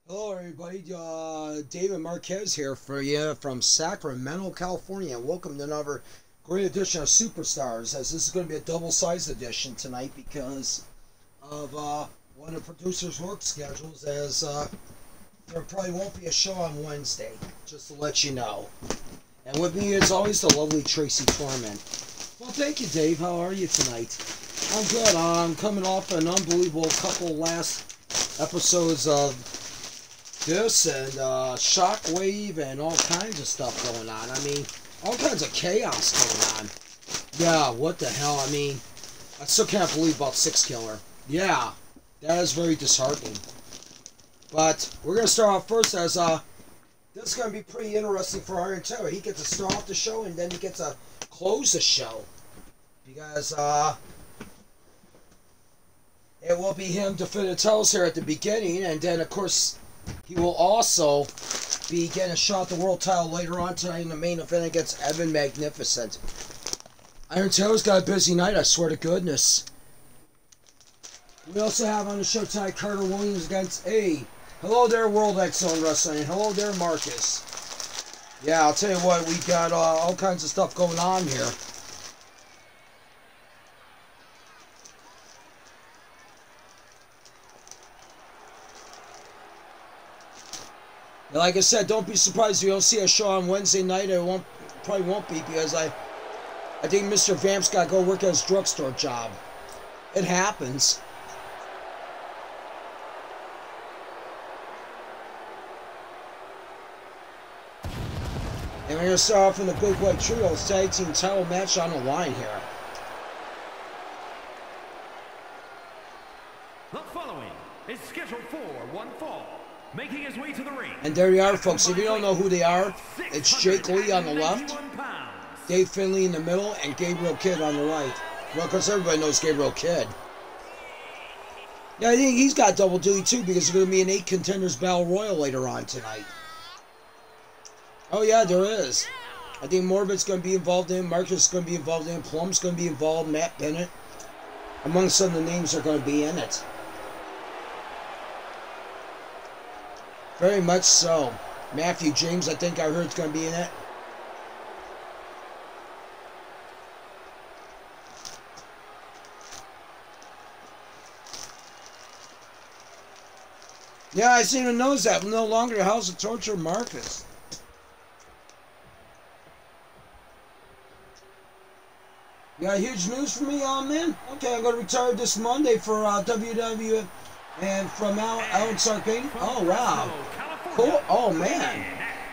Hello, everybody. David Marquez here for you from Sacramento, California. Welcome to another great edition of Superstars. As this is going to be a double-sized edition tonight because of one of the producers' work schedules. As there probably won't be a show on Wednesday, just to let you know. And with me, as always, the lovely Tracy Torment. Well, thank you, Dave. How are you tonight? I'm good. I'm coming off an unbelievable couple last episodes of this and Shockwave and all kinds of stuff going on. I mean, all kinds of chaos going on. Yeah, what the hell? I mean, I still can't believe about Six Killer. Yeah, that is very disheartening. But we're going to start off first as this is going to be pretty interesting for Orion too. He gets to start off the show and then he gets to close the show. Because it will be him defending titles here at the beginning, and then of course he will also be getting a shot at the world title later on tonight in the main event against Evan Magnificent. Iron Taylor's got a busy night, I swear to goodness. We also have on the show tonight Carter Williams against hello there, World X Zone Wrestling, and hello there, Marcus. Yeah, I'll tell you what, we got all kinds of stuff going on here. Like I said, don't be surprised if you don't see a show on Wednesday night. It probably won't be because I think Mr. Vamp's got to go work at his drugstore job. It happens. And we're going to start off in the Big White Trios Tag Team title match on the line here. The following is scheduled for one fall. Making his way to the ring. And there you are, folks. If you don't know who they are, it's Jake Lee on the left, Dave Finlay in the middle, and Gabriel Kidd on the right. Well, because everybody knows Gabriel Kidd. Yeah, I think he's got double duty too because there's going to be an 8 contenders battle royal later on tonight. Oh yeah, there is. I think Morbid's going to be involved in, Marcus is going to be involved in, Plum's going to be involved, Matt Bennett. Among some of the names are going to be in it. Very much so. Matthew James, I think I heard, is going to be in it. Yeah, I see even knows that. No longer House of Torture Marcus. You got huge news for me, man? Okay, I'm going to retire this Monday for WWE. And from out Sacramento. Oh, wow. Cool. Oh, man.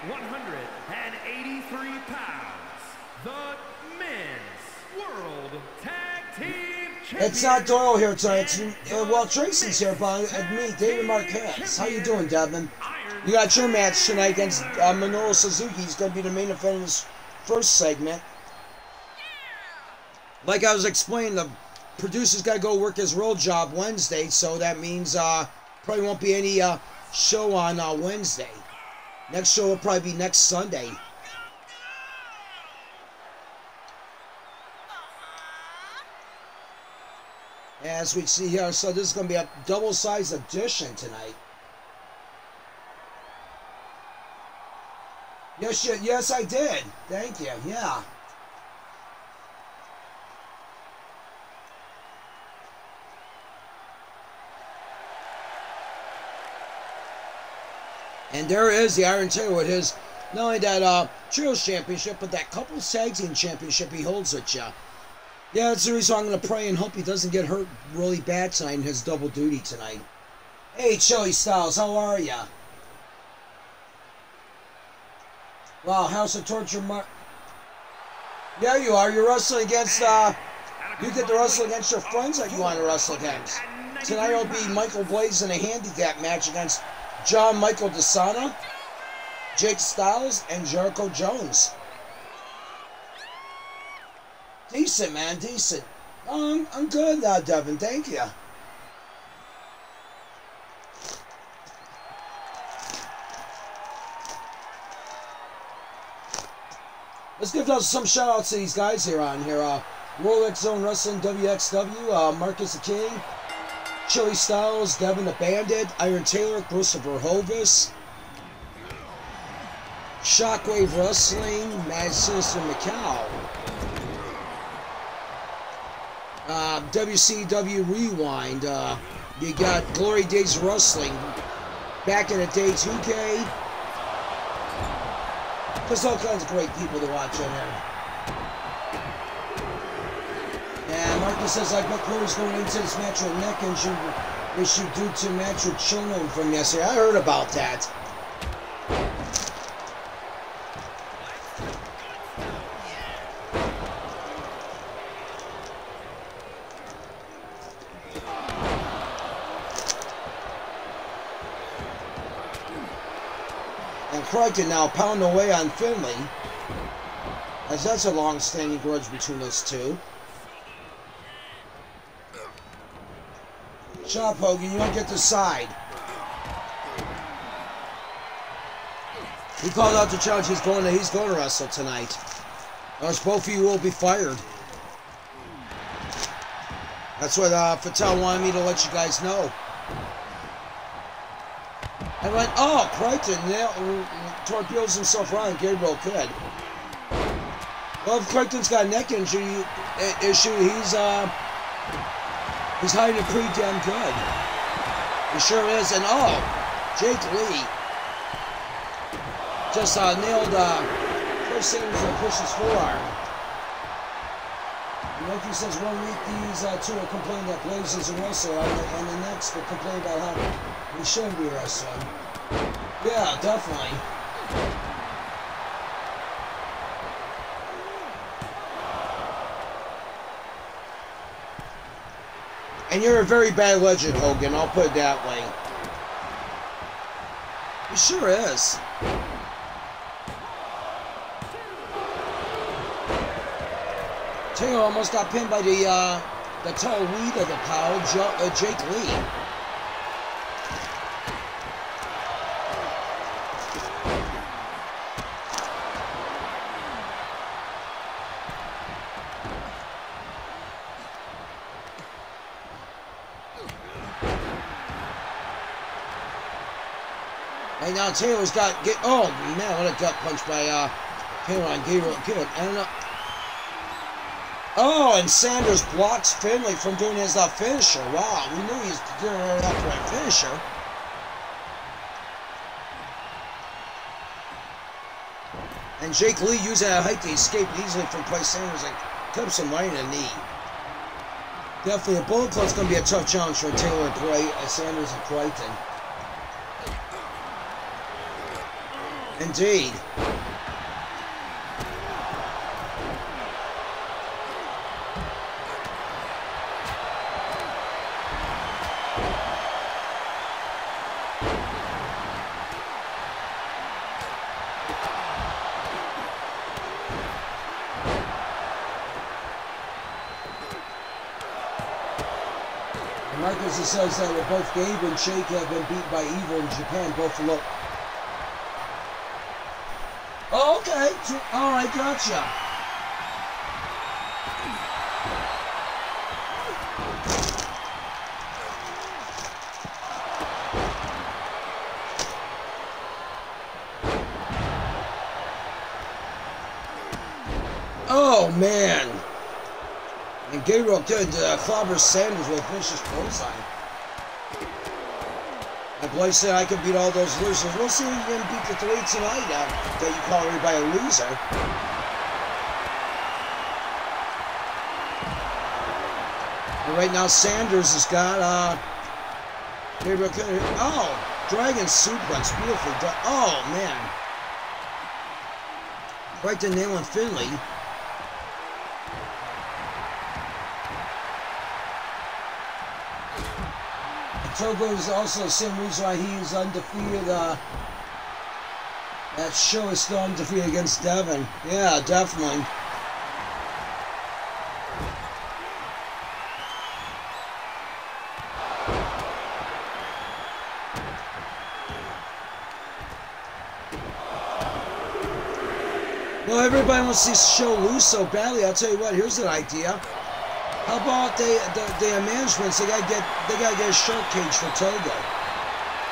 183 pounds. The Men's World Tag Team Champion. It's not Doyle here tonight. It's, well, Tracy's here, but me, David Marquez. How you doing, Devin? You got your match tonight against Minoru Suzuki. He's going to be the main event in this first segment. Like I was explaining, the producer's got to go work his real job Wednesday, so that means probably won't be any show on Wednesday. Next show will probably be next Sunday. As we see here, so this is going to be a double-sized edition tonight. Yes, I did. Thank you. Yeah. And there is the Iron Taylor with his, not only that Trios Championship, but that Couples Tag Team Championship he holds with ya. Yeah, that's the reason I'm going to pray and hope he doesn't get hurt really bad tonight in his double duty tonight. Hey, Chili Styles, how are ya? Wow, House of Torture Yeah, you are. You're wrestling against, you get to wrestle against your friends that you want to wrestle against. Tonight will be Michael Blaze in a handicap match against John Michael DeSanta, Jake Styles, and Jericho Jones. Decent, man, decent. I'm good now, Devin. Thank you. Let's give some shout outs to these guys here on here. World X Zone Wrestling, WXW, Marcus the King, Chili Styles, Devin the Bandit, Iron Taylor, Christopher Hovis, Shockwave Wrestling, Mad Sinister Macau, WCW Rewind, you got Glory Days Wrestling, back in the day 2K. There's all kinds of great people to watch in there. And Marcus says, I bet Cody's going into this match with neck issue due to match with Chono from yesterday. I heard about that. And Crichton now pounding away on Finlay, as that's a long-standing grudge between those two. Chop, Hogan, you don't get the side. He called out the challenge. He's going to wrestle tonight. Or else both of you will be fired. That's what Fattel wanted me to let you guys know. I went, oh, Crichton torpedoes himself around. Gabriel could. Well, if Crichton's got a neck issue, he's hiding it pretty damn good. He sure is. And oh, Jake Lee just nailed Chris Sanders and Chris's forearm. And like he says, 1 week these two will complain that Blaze is a wrestler, and the next will complain about how he shouldn't be wrestling. Yeah, definitely. And you're a very bad legend, Hogan. I'll put it that way. He sure is. Taylor almost got pinned by the tall lead of the pile, Jake Lee. Right now Taylor's got oh man, what a gut punch by Taylor on Gabriel. Good. And oh, and Sanders blocks Finlay from doing his finisher. Wow, we knew he was doing an upright finisher. And Jake Lee using that height to escape easily from Price Sanders and clips him right in the knee. Definitely a Bullet Club's going to be a tough challenge for Taylor, Sanders, and Crichton. Indeed. Marcus says that both Gabe and Jake have been beat by Evil in Japan. Both look. Oh, okay. All right, gotcha. Oh man. And Gabriel did clobber Sanders with a vicious bullseye. And Blair said I could beat all those losers. We'll see if you can beat the three tonight that you call everybody a loser. And right now Sanders has got Gabriel. Oh, Dragon suplex, beautifully done. Oh man. Right to nailing Finlay. Togo is also the same reason why he is undefeated. That show is still undefeated against Devin. Yeah, definitely. Well, everybody wants to see this show lose so badly. I'll tell you what, here's an idea. How How about the managements? They gotta get a shark cage for Togo,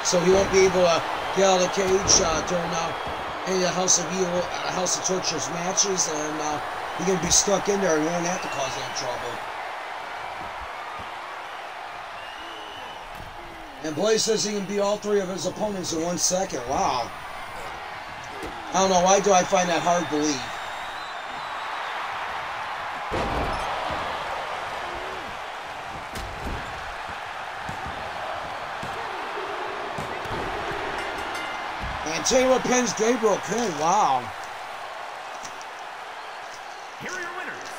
so he won't be able to get out of the cage during any of the House of Torture's matches, and he's gonna be stuck in there and won't have to cause any trouble. And Blair says he can beat all three of his opponents in 1 second. Wow. I don't know, why do I find that hard to believe? And Taylor pins Gabriel Pin. Wow. Here are your winners.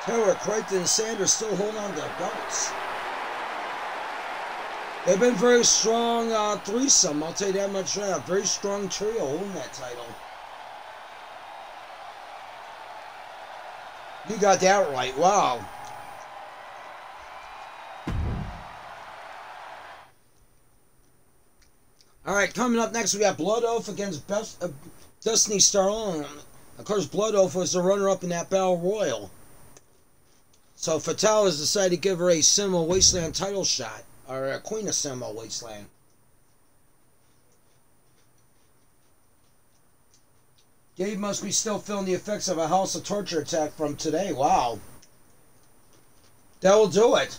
Taylor, Crichton, and Sanders still holding on to their belts. They've been very strong threesome, I'll tell you that much right now. Very strong trio holding that title. You got that right, wow. Alright, coming up next we got Blood Oath against Destiny Starlone. Of course, Blood Oath was the runner-up in that Battle Royal. So Fatal has decided to give her a Cinema Wasteland title shot. Or a Queen of Cinema Wasteland. Gabe must be still feeling the effects of a House of Torture attack from today. Wow. That will do it.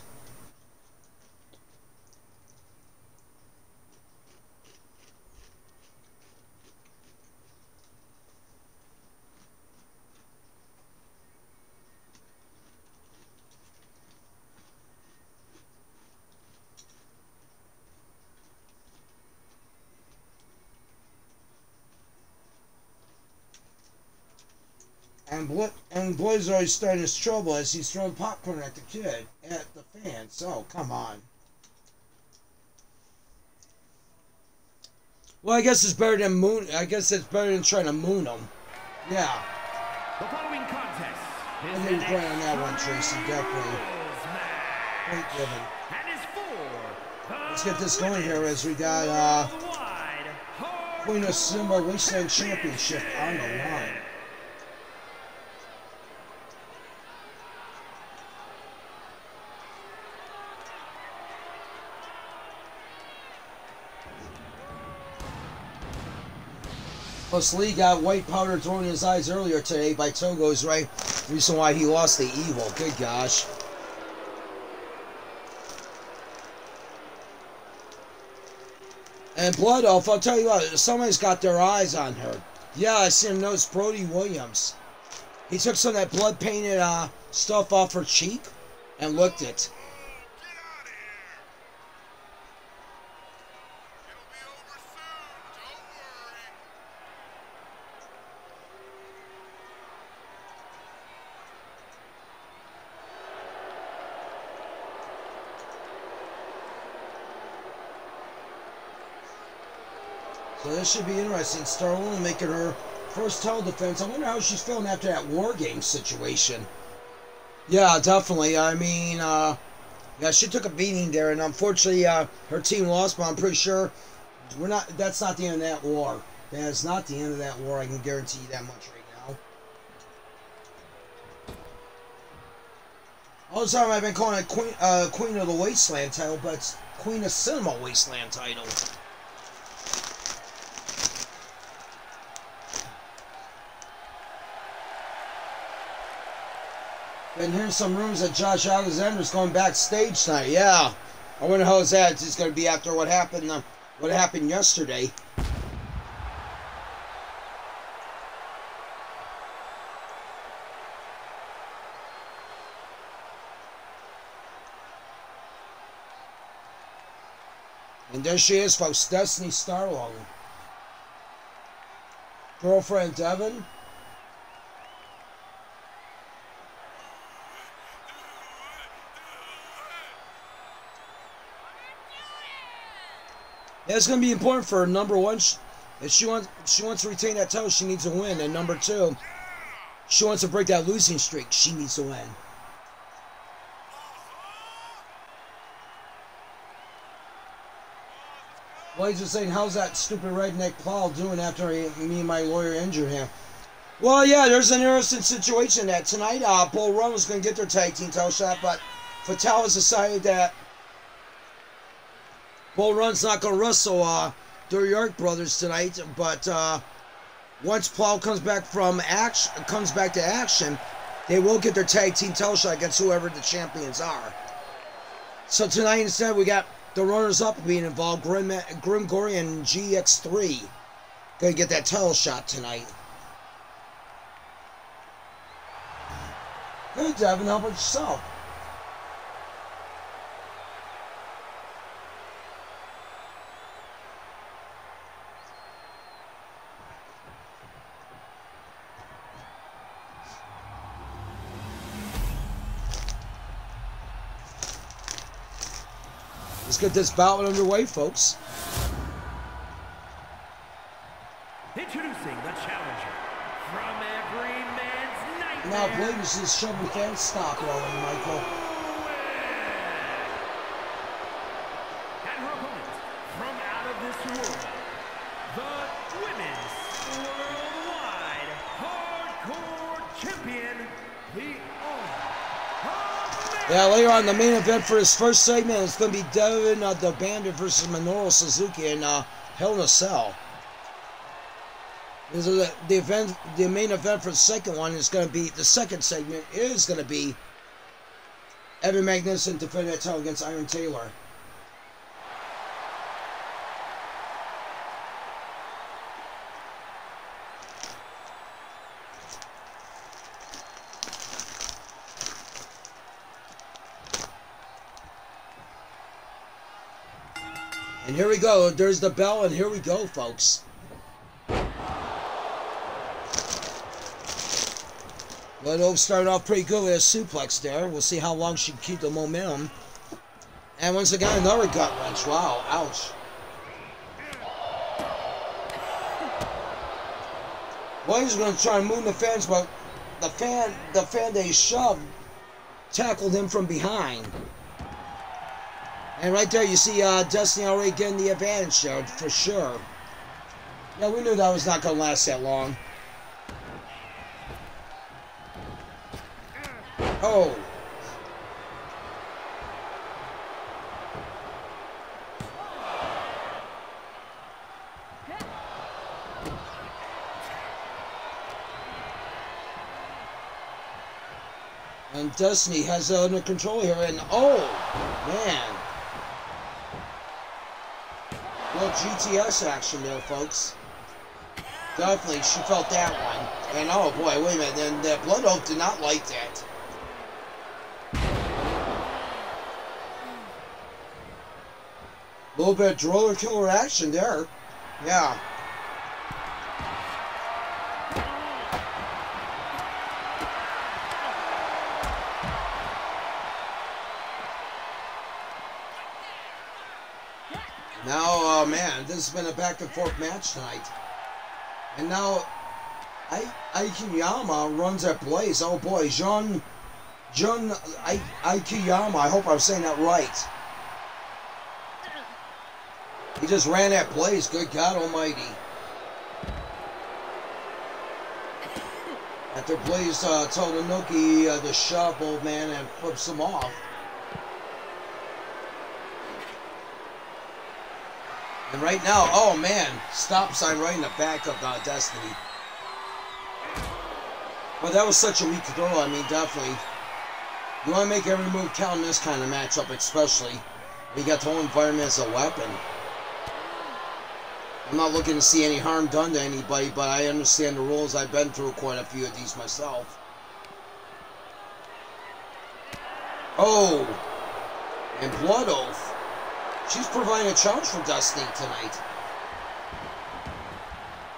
And Blair's already starting his trouble as he's throwing popcorn at the fans. So, come on. Well, I guess it's better than trying to moon him. Yeah. The following contest is I think he's playing on that one, Tracy, definitely. Great Devin. Let's get this going here as we got Queen of Cinema Wasteland Championship on the line. Plus, Lee got white powder thrown in his eyes earlier today by Togo's right. Reason why he lost the evil. Good gosh. And Blood Oath, I'll tell you what, somebody's got their eyes on her. Yeah, I see him notice Brody Williams. He took some of that blood painted stuff off her cheek and licked it. So this should be interesting. Starlone making her first title defense. I wonder how she's feeling after that War Games situation. Yeah, definitely. I mean, yeah, she took a beating there, and unfortunately, her team lost. But I'm pretty sure that's not the end of that war. That is not the end of that war. I can guarantee you that much right now. All the time I've been calling it Queen of the Wasteland title, but it's Queen of Cinema Wasteland title. Been hearing some rumors that Josh Alexander's going backstage tonight. Yeah, I wonder how that is going to be after what happened yesterday. And there she is, folks, Destiny Starlone. Girlfriend Devin. Yeah, it's going to be important for her. Number one, if she wants to retain that title, she needs to win. And number two, she wants to break that losing streak. She needs to win. Blaze was saying, how's that stupid redneck plow doing after me and my lawyer injured him? Well, yeah, there's an interesting situation that tonight Bull Run was going to get their tag team title shot, but Fatal has decided that Bull Run's not going to wrestle the York Brothers tonight, but once Plow comes back to action, they will get their tag team title shot against whoever the champions are. So tonight instead we got the runners-up being involved, Grim Gory and GX3. Gonna get that title shot tonight. Hey Devin, how about yourself? Let's get this bout underway, folks. Introducing the challenger from every man's nightmare. Now, Blade is just shoving fan stock rolling, Michael. And her opponent from out of this world, the Women's Worldwide Hardcore Champion, the Yeah, later on, the main event for this first segment is going to be Devin the Bandit versus Minoru Suzuki in Hell in a Cell. This is the main event for the second one is going to be, the second segment is going to be Evan Magnificent defending that title against Iron Taylor. And here we go. There's the bell, and here we go, folks. Lorenzo started off pretty good with a suplex there. We'll see how long she can keep the momentum. And once again, another gut wrench. Wow, ouch. Well, he's going to try and move the fans, but the fan they shoved tackled him from behind. And right there, you see Destiny already getting the advantage there, for sure. Yeah, we knew that was not going to last that long. Oh. And Destiny has it under control here, and oh, man. Little GTS action there, folks. Definitely, she felt that one. And oh boy, wait a minute, then the Blood Oath did not like that. A little bit of driller killer action there. Yeah. Now, man, this has been a back and forth match tonight. And now, Aikiyama runs at Blaze. Oh boy, Aikiyama, I hope I'm saying that right. He just ran at Blaze, good God almighty. After Blaze told Inoki to shove old man and flips him off. And right now, oh man, stop sign right in the back of Destiny. But that was such a weak throw, I mean, definitely. You want to make every move count in this kind of matchup, especially. You got the whole environment as a weapon. I'm not looking to see any harm done to anybody, but I understand the rules. I've been through quite a few of these myself. Oh! And Blood Oath. She's providing a challenge for Destiny tonight.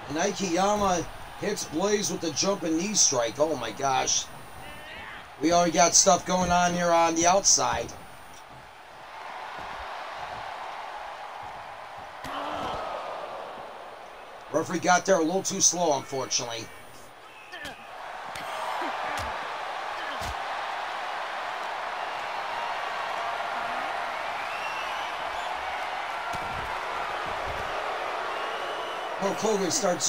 And Aikiyama hits Blaze with the jumping knee strike. Oh my gosh. We already got stuff going on here on the outside. Referee got there a little too slow, unfortunately. Hulk Hogan starts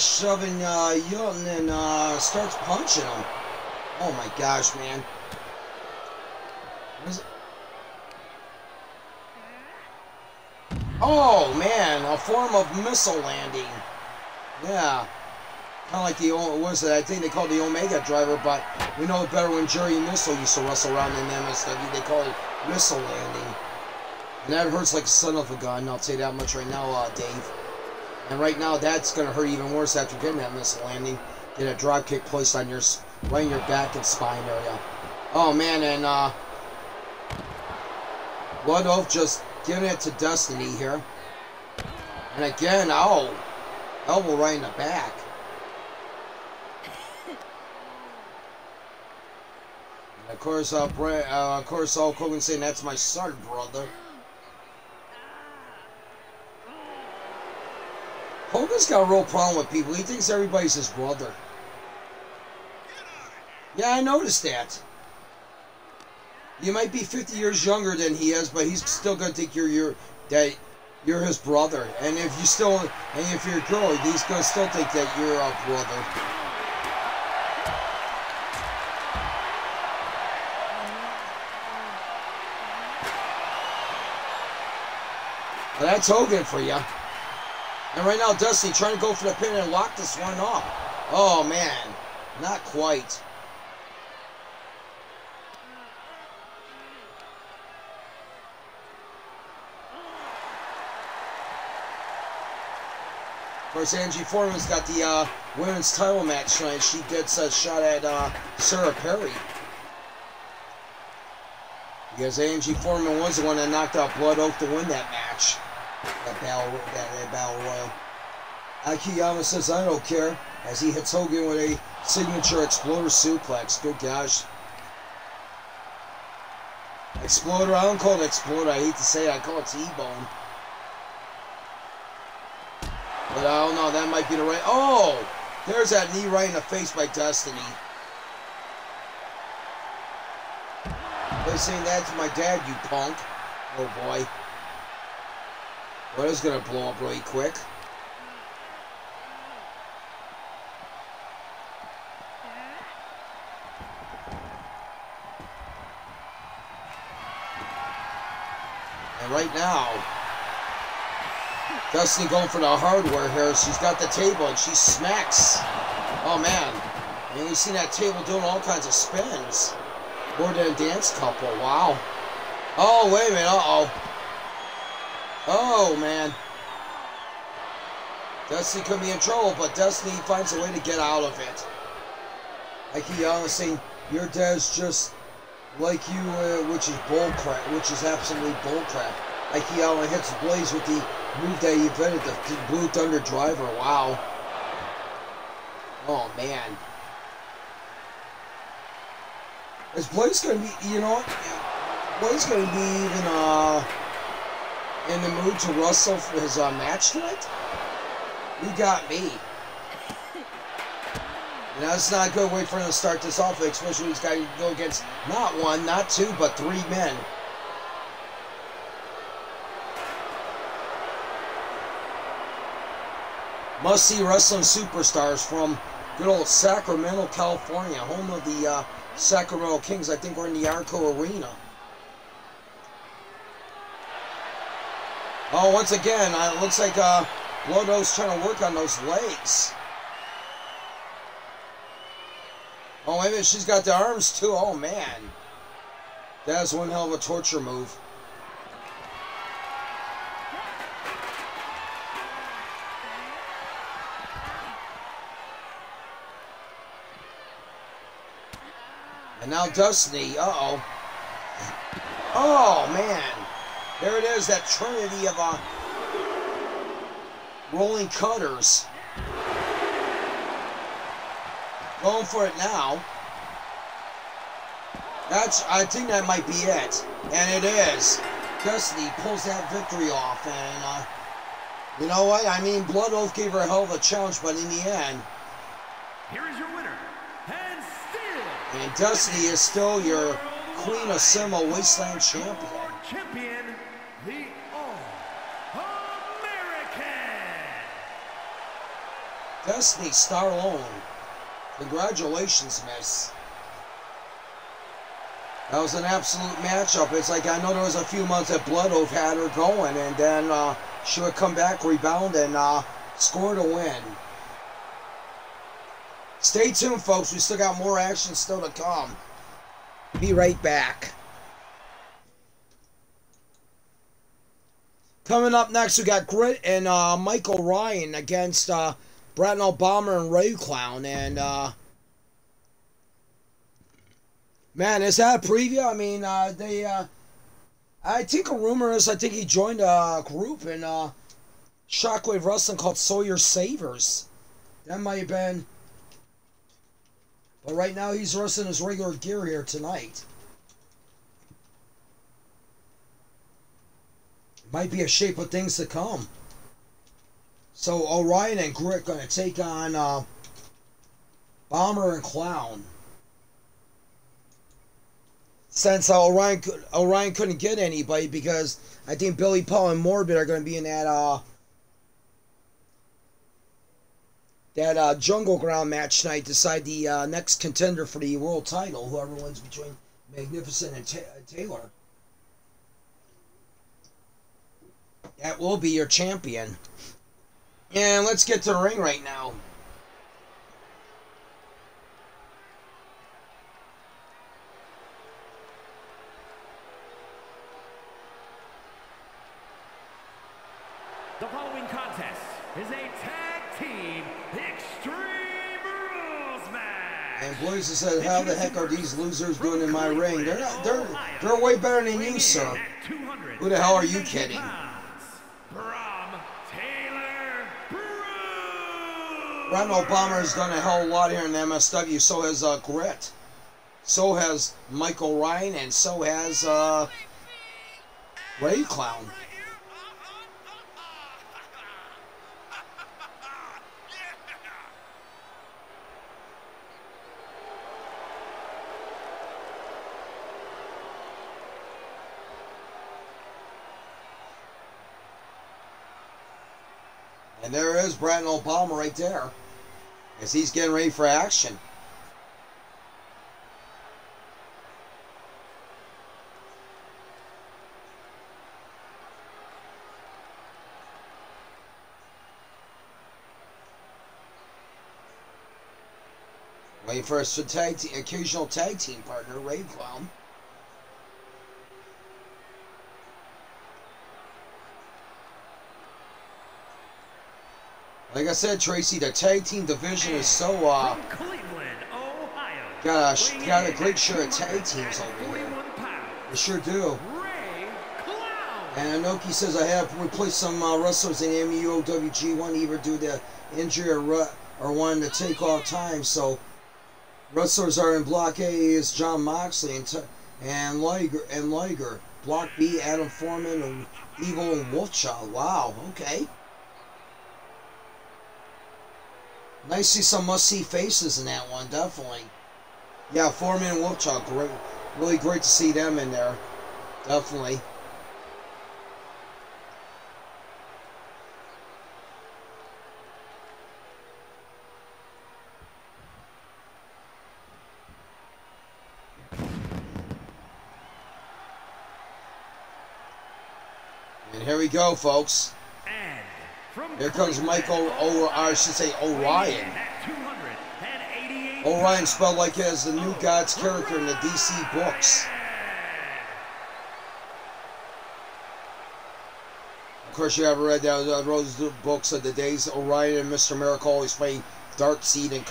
shoving Yelton and starts punching him. Oh my gosh, man. What is it? Oh man, a form of missile landing. Yeah. Kind of like the, what is it? I think they call it the Omega driver, but we know it better when Jerry Missile used to wrestle around in MSW. They call it missile landing. And that hurts like a son of a gun, I'll tell you that much right now, Dave. And right now, that's going to hurt even worse after getting that missile landing. Get a drop kick placed on your, right in your back and spine area. Oh man, and Blood Oath just giving it to Destiny here. And again, oh, elbow right in the back. And of course, Hulk Hogan saying, "That's my son, brother." Hogan's got a real problem with people. He thinks everybody's his brother. Yeah, I noticed that. You might be 50 years younger than he is, but he's still gonna think you're his brother. And if you're a girl, he's gonna still think that you're a brother. Well, that's Hogan for you. And right now, Dusty trying to go for the pin and lock this one up. Oh man, not quite. Of course, Angie Foreman's got the women's title match tonight. She gets a shot at Sarah Perry. Because Angie Foreman was the one that knocked out Blood Oath to win that match. That battle royal. Akiyama says, "I don't care," as he hits Hogan with a signature exploder suplex. Good gosh. Exploder, I don't call it exploder. I hate to say it, I call it T-bone. But I don't know, that might be the right... Oh! There's that knee right in the face by Destiny. They're saying, "That's my dad, you punk." Oh boy. Well, it's gonna blow up really quick. And right now, Destiny going for the hardware here. She's got the table and she smacks. Oh man. And we've seen that table doing all kinds of spins. More than a dance couple. Wow. Oh, wait a minute. Uh-oh. Oh, man. Destiny could be in trouble, but Destiny finds a way to get out of it. Akiyama saying, "Your dad's just like you," which is bullcrap, which is absolutely bullcrap. Akiyama hits Blaze with the move that he invented, the Blue Thunder Driver. Wow. Oh, man. Is Blaze going to be, you know what? Blaze going to be even, in the mood to wrestle for his match tonight? You got me. You know, it's not a good way for him to start this off, especially when he's got to go against not one, not two, but three men. Must-see wrestling superstars from good old Sacramento, California, home of the Sacramento Kings. I think we're in the Jericho Arena. Oh, once again, it looks like Blood Oath's trying to work on those legs. Oh, wait a minute, she's got the arms too. Oh, man. That's one hell of a torture move. And now Destiny, uh-oh. Oh, man. There it is, that trinity of rolling cutters. Going for it now. I think that might be it. And it is. Destiny pulls that victory off. And, you know what? I mean, Blood Oath gave her a hell of a challenge, but in the end... Here is your winner. And Destiny is still your Queen of Simo Wasteland champion. Champion, the All-American. Destiny Starlone. Congratulations, miss. That was an absolute matchup. It's like, I know there was a few months that Blood Oath had her going, and then she would come back, rebound, and score to win. Stay tuned, folks. We still got more action still to come. Be right back. Coming up next, we got Grit and Mike Orion against Bratenahl Bomber and Rave Clown. And, man, is that a preview? I mean, I think a rumor is, I think he joined a group in Shockwave Wrestling called Sawyer Savers. That might have been. But right now, he's wrestling his regular gear here tonight. Might be a shape of things to come. So Orion and Grit going to take on Bomber and Clown. Since Orion couldn't get anybody, because I think Billy Paul and Morbid are going to be in that Jungle Ground match tonight, decide the next contender for the world title, whoever wins between Magnificent and Taylor. That will be your champion. And let's get to the ring right now. The following contest is a tag team Extreme Rules match. And Blair said, "How the heck are these losers doing in my ring? They're way better than you, sir. Who the hell are you kidding?" Bratenahl Bomber has done a hell of a lot here in the MSW. So has Grit. So has Mike Orion, and so has Rave Clown. And there is Bratenahl Bomber right there, as he's getting ready for action. Waiting for his occasional tag team partner, Rave Clown. Like I said, Tracy, the tag team division is so got a great share of tag teams over here. They sure do. And Anoki says, I have replaced some wrestlers in MUOWG1 either due to injury or wanting to take off time. So wrestlers are in Block A is John Moxley and Liger. Block B, Adam Foreman and Evil and Wolfchild. Wow, okay. Nice to see some must-see faces in that one, definitely. Yeah, Foreman and Wolfchild, great, really great to see them in there, definitely. And here we go, folks. Here comes Michael, I should say Orion. Orion spelled like he has the New Gods character in the DC books. Of course, you ever read those books of the days. Orion and Mr. Miracle always playing Darkseid and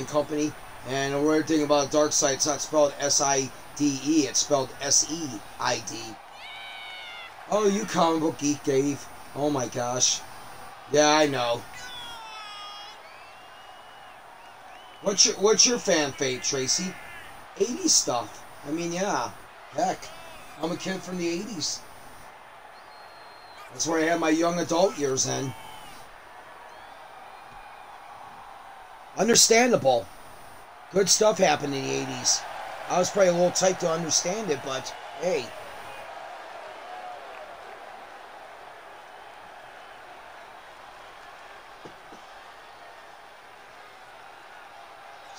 Company. And the weird thing about Darkseid, it's not spelled S-I-D-E, it's spelled S-E-I-D. Oh, you comic book geek, Dave. Oh my gosh. Yeah, I know. What's your fan fave, Tracy? 80s stuff. I mean, yeah. Heck. I'm a kid from the 80s. That's where I had my young adult years in. Understandable. Good stuff happened in the 80s. I was probably a little tight to understand it, but hey.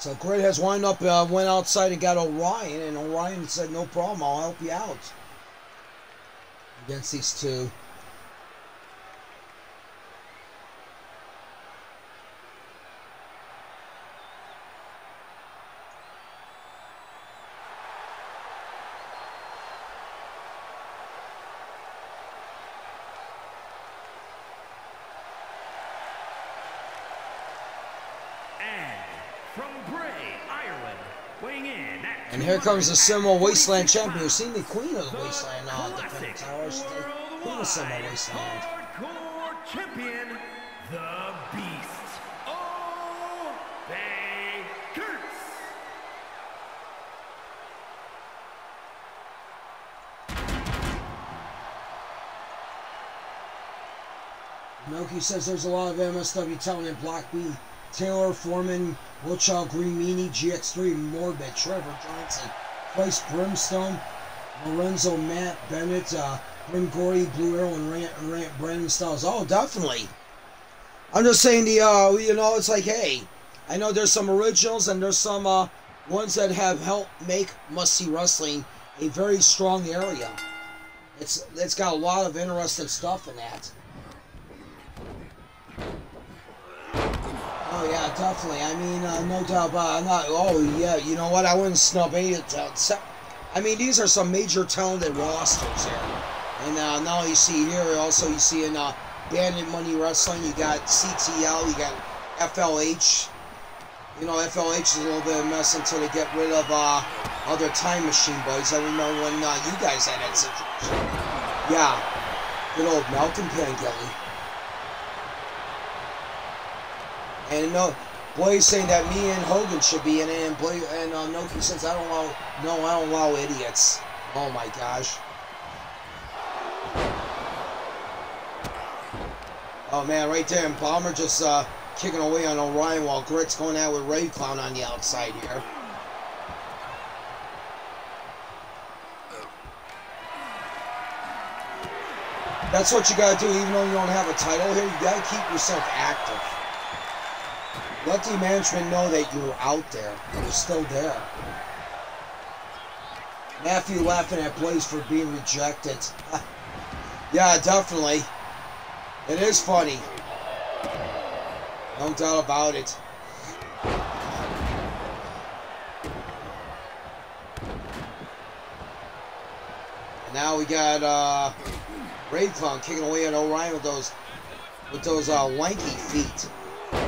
So Grid has went outside and got Orion, and Orion said, no problem, I'll help you out. Against these two. And here comes the Sumo Wasteland champion. You've seen the Queen of the Wasteland defending towers. Queen of Sumo Wasteland. Hardcore champion, the Beast. Oh, Kurtz. Noki says there's a lot of MSW talent in Block B. Taylor, Foreman, Wolfchild, Green Meanie, GX3, Morbid, Trevor, Johnson, Price, Brimstone, Lorenzo, Matt, Bandit, Gory, Blue Arrow, and Brandon Styles. Oh, definitely. I'm just saying you know, it's like, hey, I know there's some originals and there's some ones that have helped make Must See Wrestling a very strong area. It's got a lot of interesting stuff in that. Oh yeah, definitely. I mean, no doubt about it. Oh yeah, you know what? I wouldn't snub any of the I mean, these are some major talented rosters here. And now you see here, also you see in Bandit Money Wrestling, you got CTL, you got FLH. You know, FLH is a little bit of a mess until they get rid of other Time Machine boys. I remember when you guys had that situation. Yeah, good old Malcolm Pangilly. And Blair's saying that me and Hogan should be in it, and Blair and Noki says I don't allow idiots. Oh my gosh. Oh man, right there, and Bomber just kicking away on Orion while Grit's going out with Rave Clown on the outside here. That's what you gotta do, even though you don't have a title here. You gotta keep yourself active. Let the management know that you're out there. You're still there. Matthew laughing at Blaze for being rejected. Yeah, definitely. It is funny. No doubt about it. And now we got Rave Clown kicking away at Orion with those lanky feet.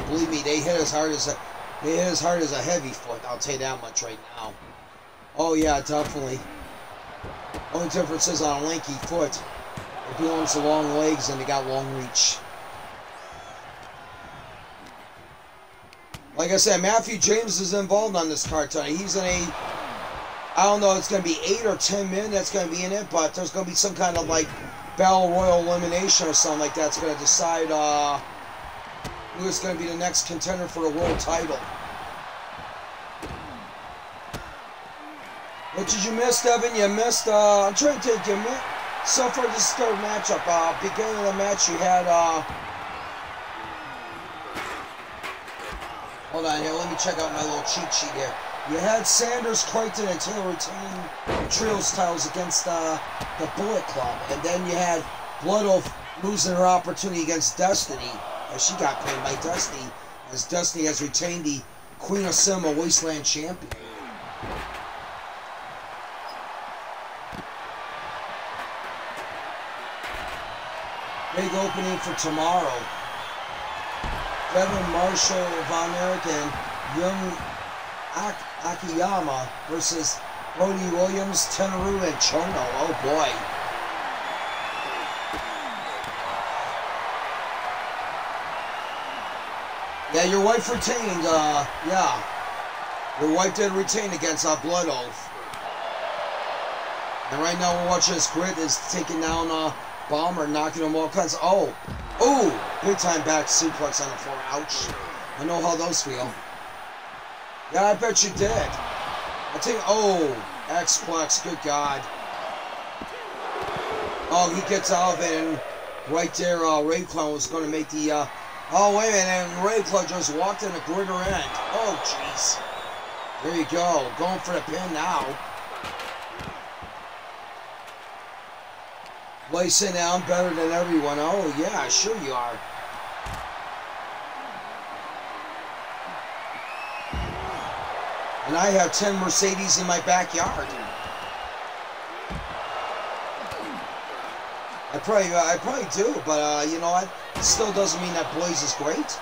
Believe me, they hit as hard as a heavy foot. I'll tell you that much right now. Oh yeah, definitely. Only difference is on a lanky foot, it belongs to long legs and they got long reach. Like I said, Matthew James is involved on this card tonight. He's in a, I don't know, it's going to be 8 or 10 men that's going to be in it, but there's going to be some kind of like Battle Royal elimination or something like that's going to decide who is going to be the next contender for the world title. What did you miss, Devin? You missed, I'm trying to think, you missed, so far this is the third matchup. Beginning of the match you had, hold on here, let me check out my little cheat sheet here. You had Sanders, Crichton, and Taylor retaining the trios titles against the Bullet Club. And then you had Blood Oath losing her opportunity against Destiny, as she got pinned by Destiny, as Destiny has retained the Queen of Sumo Wasteland champion. Big opening for tomorrow. Devin, Marshall, Von Erich, and Young Akiyama versus Brody Williams, Tenaru, and Chono. Oh boy. Yeah, your wife retained, yeah. Your wife did retain against Blood Oath. And right now we're watching this Grit is taking down Bomber, knocking him all kinds of, oh, big time back suplex on the floor, ouch. I know how those feel. Yeah, I bet you did. I think, X-Plex, good God. Oh, he gets out of it, and right there, Rave Clown was going to make the, oh, wait a minute, and Rave Clown just walked in the Gritter end. Oh, jeez. There you go. Going for the pin now. Blair saying that I'm better than everyone. Oh, yeah, sure you are. And I have 10 Mercedes in my backyard. I probably do, but you know what? It still doesn't mean that Blaze is great.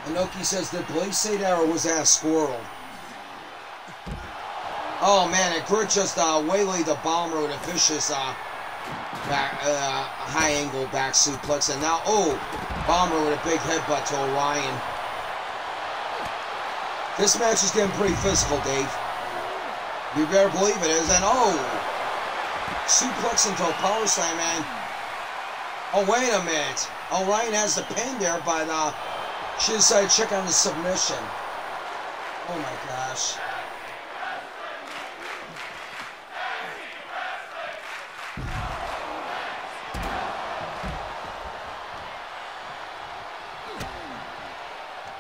Inoki says, did Blaze say that or was that a squirrel? Oh man, and Kurt just waylaid the bomber with a vicious high angle back suplex, and now, oh, bomber with a big headbutt to Orion. This match is getting pretty physical, Dave. You better believe it is. And oh, suplex into a power slam, man. Oh, wait a minute. Orion has the pin there, but she decided to check on the submission. Oh my gosh.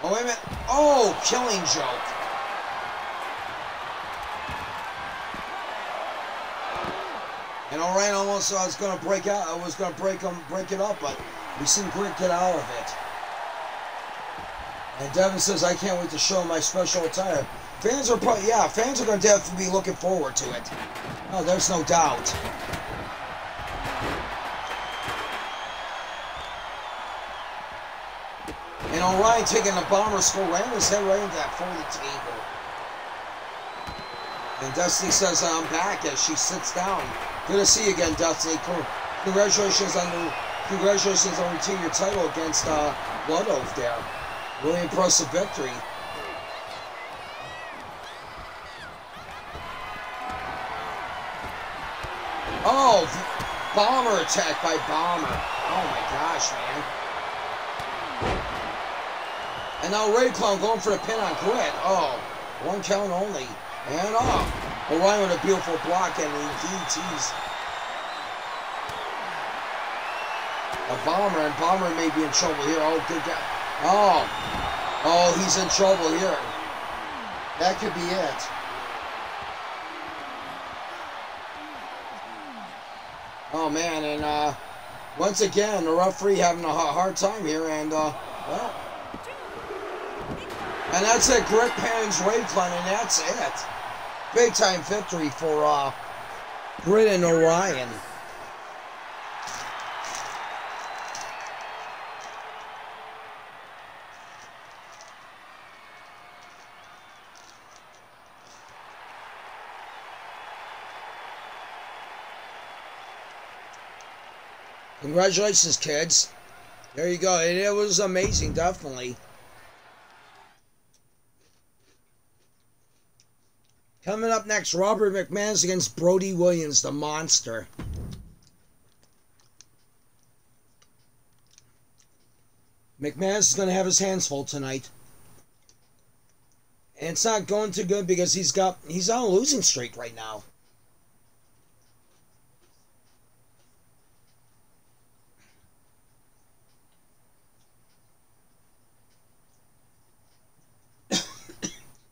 Oh, wait a minute. Oh, killing joke. And Orion almost was going to break out. I was going to break it up, but we seen Grit get out of it. And Devin says, I can't wait to show my special attire. Fans are probably, yeah, fans are going to definitely be looking forward to it. Oh, there's no doubt. And Orion taking the bomber skull, ran his head right into that folded table. And Destiny says, I'm back as she sits down. Good to see you again, Destiny. Congratulations on retaining your title against Blood Oath there. Really impressive victory. Oh, bomber attack by Bomber. Oh my gosh, man. And now Ray Clown going for the pin on Grit. Oh, one count only. And Orion with a beautiful block and the DTs. A bomber, and Bomber may be in trouble here. Oh, good guy. Oh, he's in trouble here. That could be it. Oh man, and once again, the referee having a hard time here, and well. And that's it, Grit Panning's Rave Clan, and that's it. Big time victory for Grit and Orion. Congratulations, kids. There you go. It was amazing, definitely. Coming up next, Robert McManus against Brody Williams, the monster. McManus is going to have his hands full tonight. And it's not going too good because he's on a losing streak right now.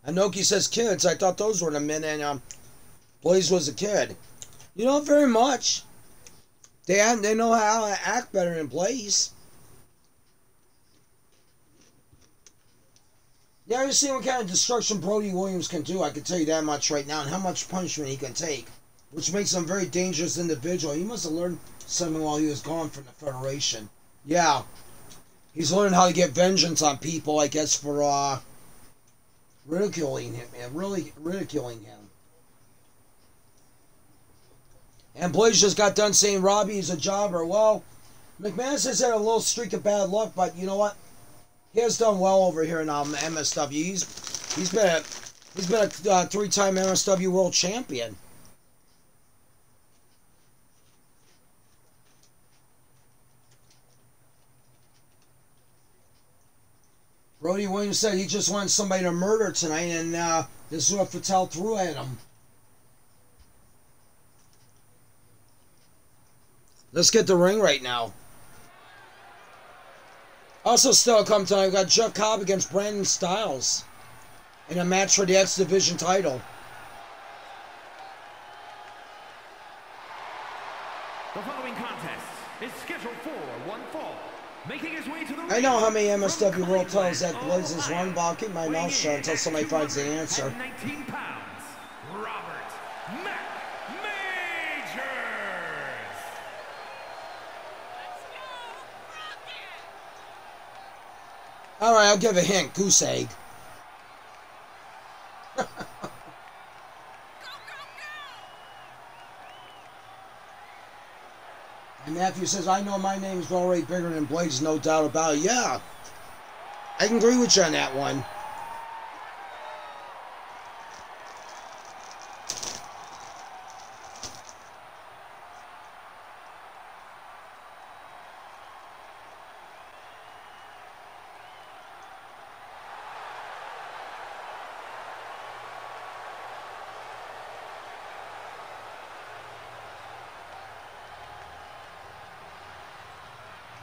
Anoki says, kids, I thought those were the men, and Blaze was a kid. You know, very much. They know how to act better than Blaze. Yeah, you've seen what kind of destruction Brody Williams can do, I can tell you that much right now, and how much punishment he can take, which makes him a very dangerous individual. He must have learned something while he was gone from the Federation. Yeah. He's learned how to get vengeance on people, I guess, for, ridiculing him, man. Really ridiculing him. And Blaze just got done saying Robbie's a jobber. Well, McManus has had a little streak of bad luck, but you know what? He has done well over here in MSW. He's been a three-time MSW World Champion. Brody Williams said he just wants somebody to murder tonight, and this is what Fatale threw at him. Let's get the ring right now. Also, still come tonight, we've got Jeff Cobb against Brandon Styles in a match for the X Division title. The following contest is scheduled for one fall. Making his way to the I know how many MSW world titles that Blaze has won, but I'll keep my mouth shut until somebody finds the answer. 19 pounds, Robert McManus. Alright, I'll give a hint. Goose egg. And Matthew says, I know my name's already bigger than Blaze, no doubt about it. Yeah, I can agree with you on that one.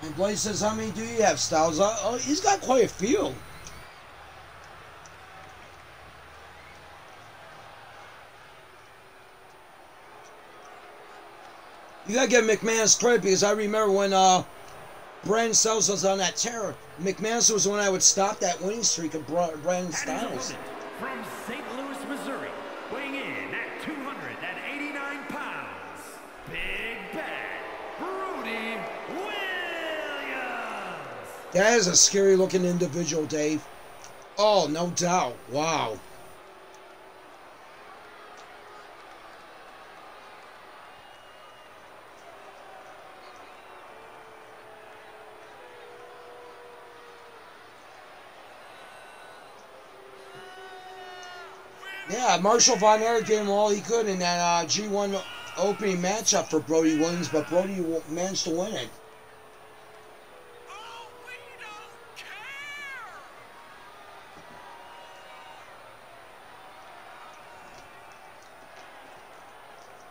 And Blaze says, how many do you have, Styles? Oh, he's got quite a few. You gotta give McManus credit, because I remember when Brandon Styles was on that terror, McManus was the one I would stop that winning streak of Brandon Styles. From St. Louis, Missouri, weighing in at 289 pounds, Big Bad Brody. That is a scary looking individual, Dave. Oh, no doubt. Wow. Yeah, Marshall Von Erich gave him all he could in that G1 opening matchup for Brody Williams, but Brody managed to win it.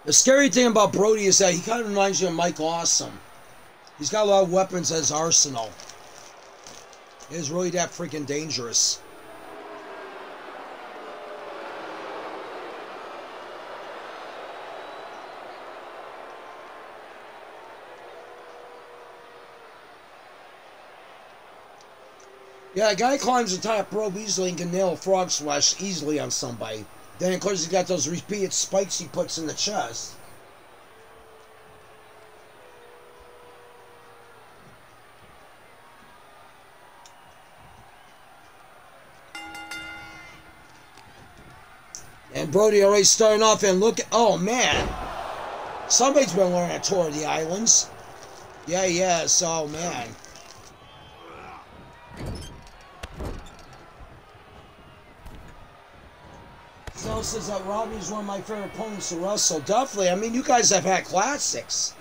The scary thing about Brody is that he kind of reminds you of Mike Awesome. He's got a lot of weapons in his arsenal. It is really that freaking dangerous. Yeah, a guy climbs the top rope easily and can nail a frog splash easily on somebody. Then, of course, he's got those repeated spikes he puts in the chest. And Brody already starting off, and look, oh man. Somebody's been learning a tour of the islands. Yeah, yes, oh man. So says that Robbie's one of my favorite opponents to wrestle. Definitely. I mean, you guys have had classics.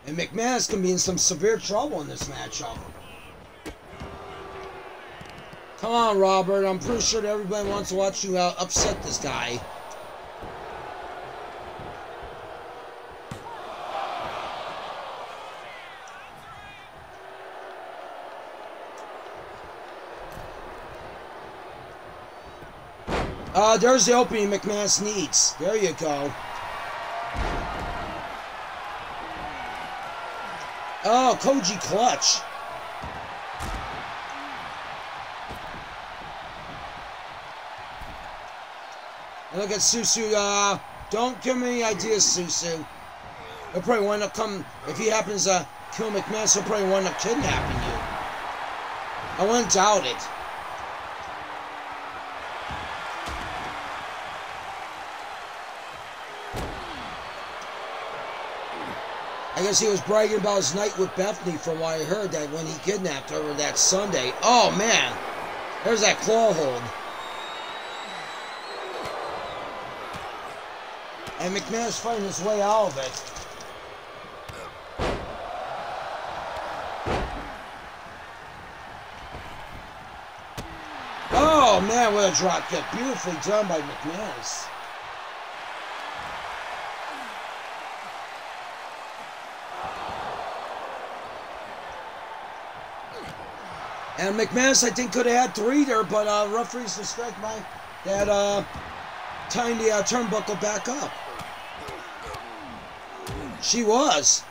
And McManus can be in some severe trouble in this matchup. Come on, Robert. I'm pretty sure that everybody wants to watch you upset this guy. There's the opening McManus needs. There you go. Oh, Koji clutch. And look at Susu. Don't give me any ideas, Susu. He'll probably wind up if he happens to kill McManus, he'll probably wind up kidnapping you. I wouldn't doubt it. I guess he was bragging about his night with Bethany from what I heard, that when he kidnapped her that Sunday. Oh, man. There's that claw hold. And McManus fighting his way out of it. Oh man, what a drop kick. Beautifully done by McManus. And McManus, I think, could have had 3 there, but referees to strike by that tying the turnbuckle back up. She was.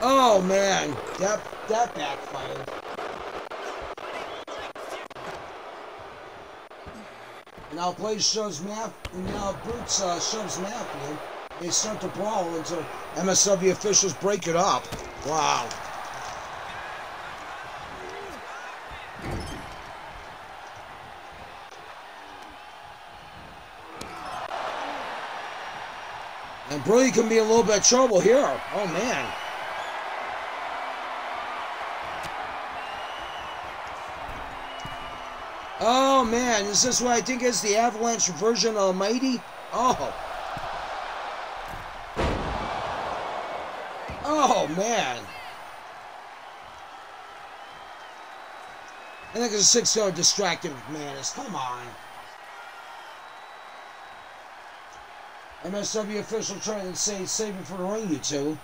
Oh man, that backfired. Now Blaze shows now Boots shoves Matthew. They start to brawl until MSW officials break it up. Wow. And Brody can be in a little bit of trouble here. Oh man. Oh man, is this what I think is the Avalanche version of Almighty? Oh. Oh man. I think it's a 6-yard distracted McManus. Come on. MSW official trying to say save it for the ring, you two.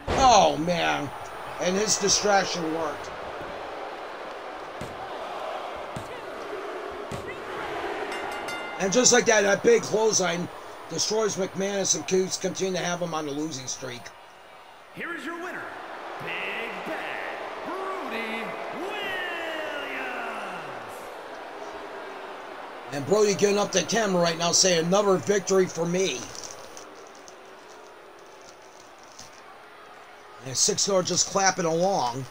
Oh man. And his distraction worked. And just like that, that big clothesline destroys McManus and Coots continue to have him on the losing streak. Here is your winner, Big Bad Brody Williams. And Brody getting up to camera right now saying another victory for me. And 6-yard just clapping along.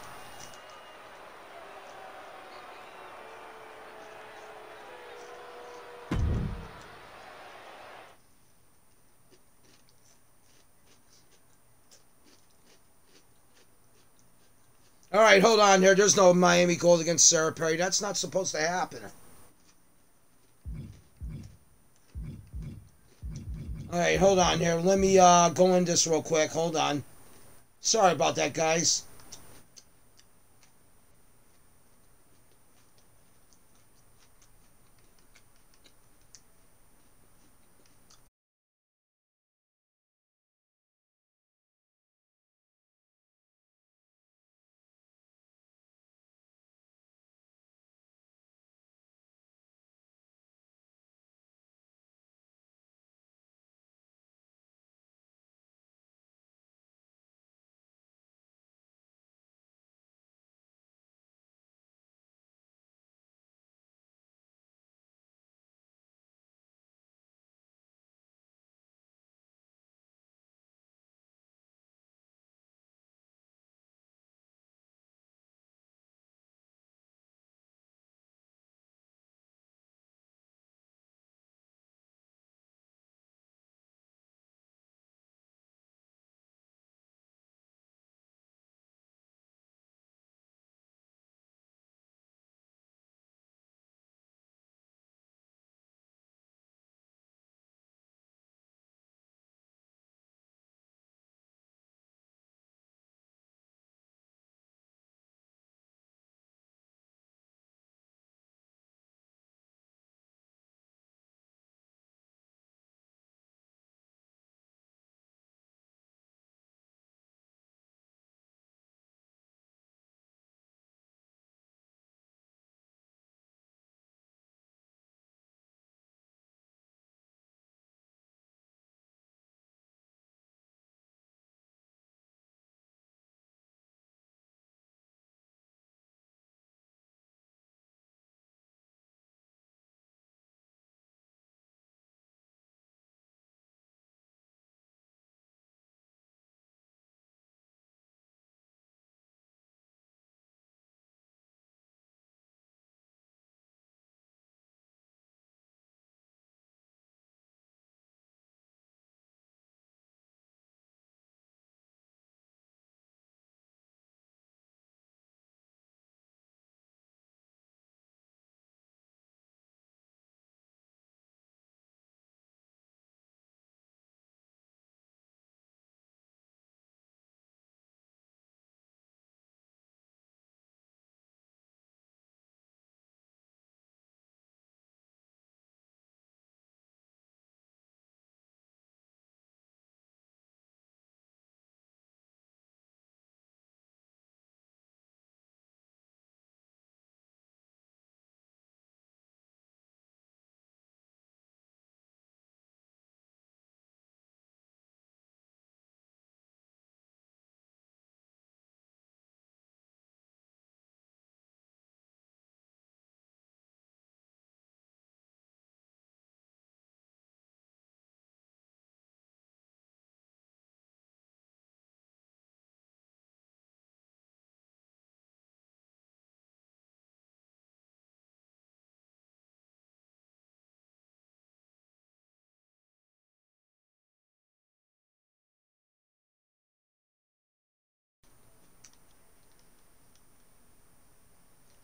All right, hold on here. There's no Miami Gold against Sarah Perry. That's not supposed to happen. All right, hold on here. Let me go in this real quick. Hold on. Sorry about that, guys.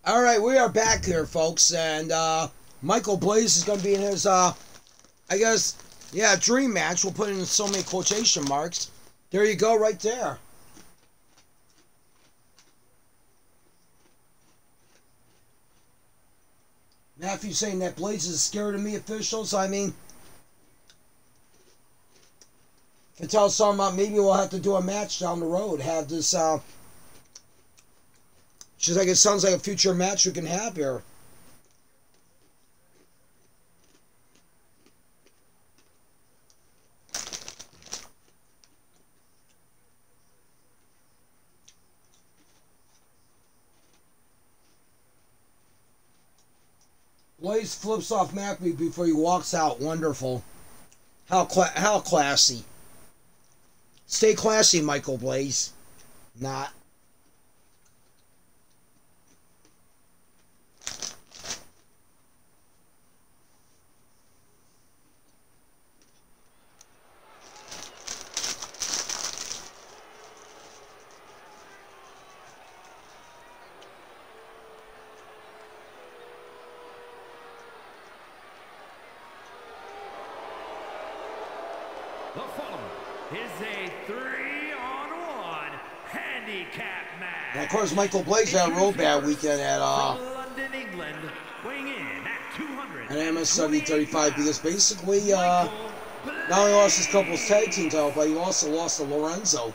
All right, we are back here, folks, and Michael Blaze is going to be in his, I guess, yeah, dream match. We'll put it in so many quotation marks. There you go, right there. Matthew saying that Blaze is scared of me, officials. I mean, can tell something about maybe we'll have to do a match down the road. Have this, she's like, it sounds like a future match we can have here. Blaze flips off McAfee before he walks out. Wonderful. How classy. Stay classy, Michael Blaze. Not. The following is a 3-on-1 handicap match. And of course, Michael Blaze had a real bad weekend at London, England, weighing in at 200. An MSW 35 because basically not only lost his couple's tag team title, but he also lost to Lorenzo.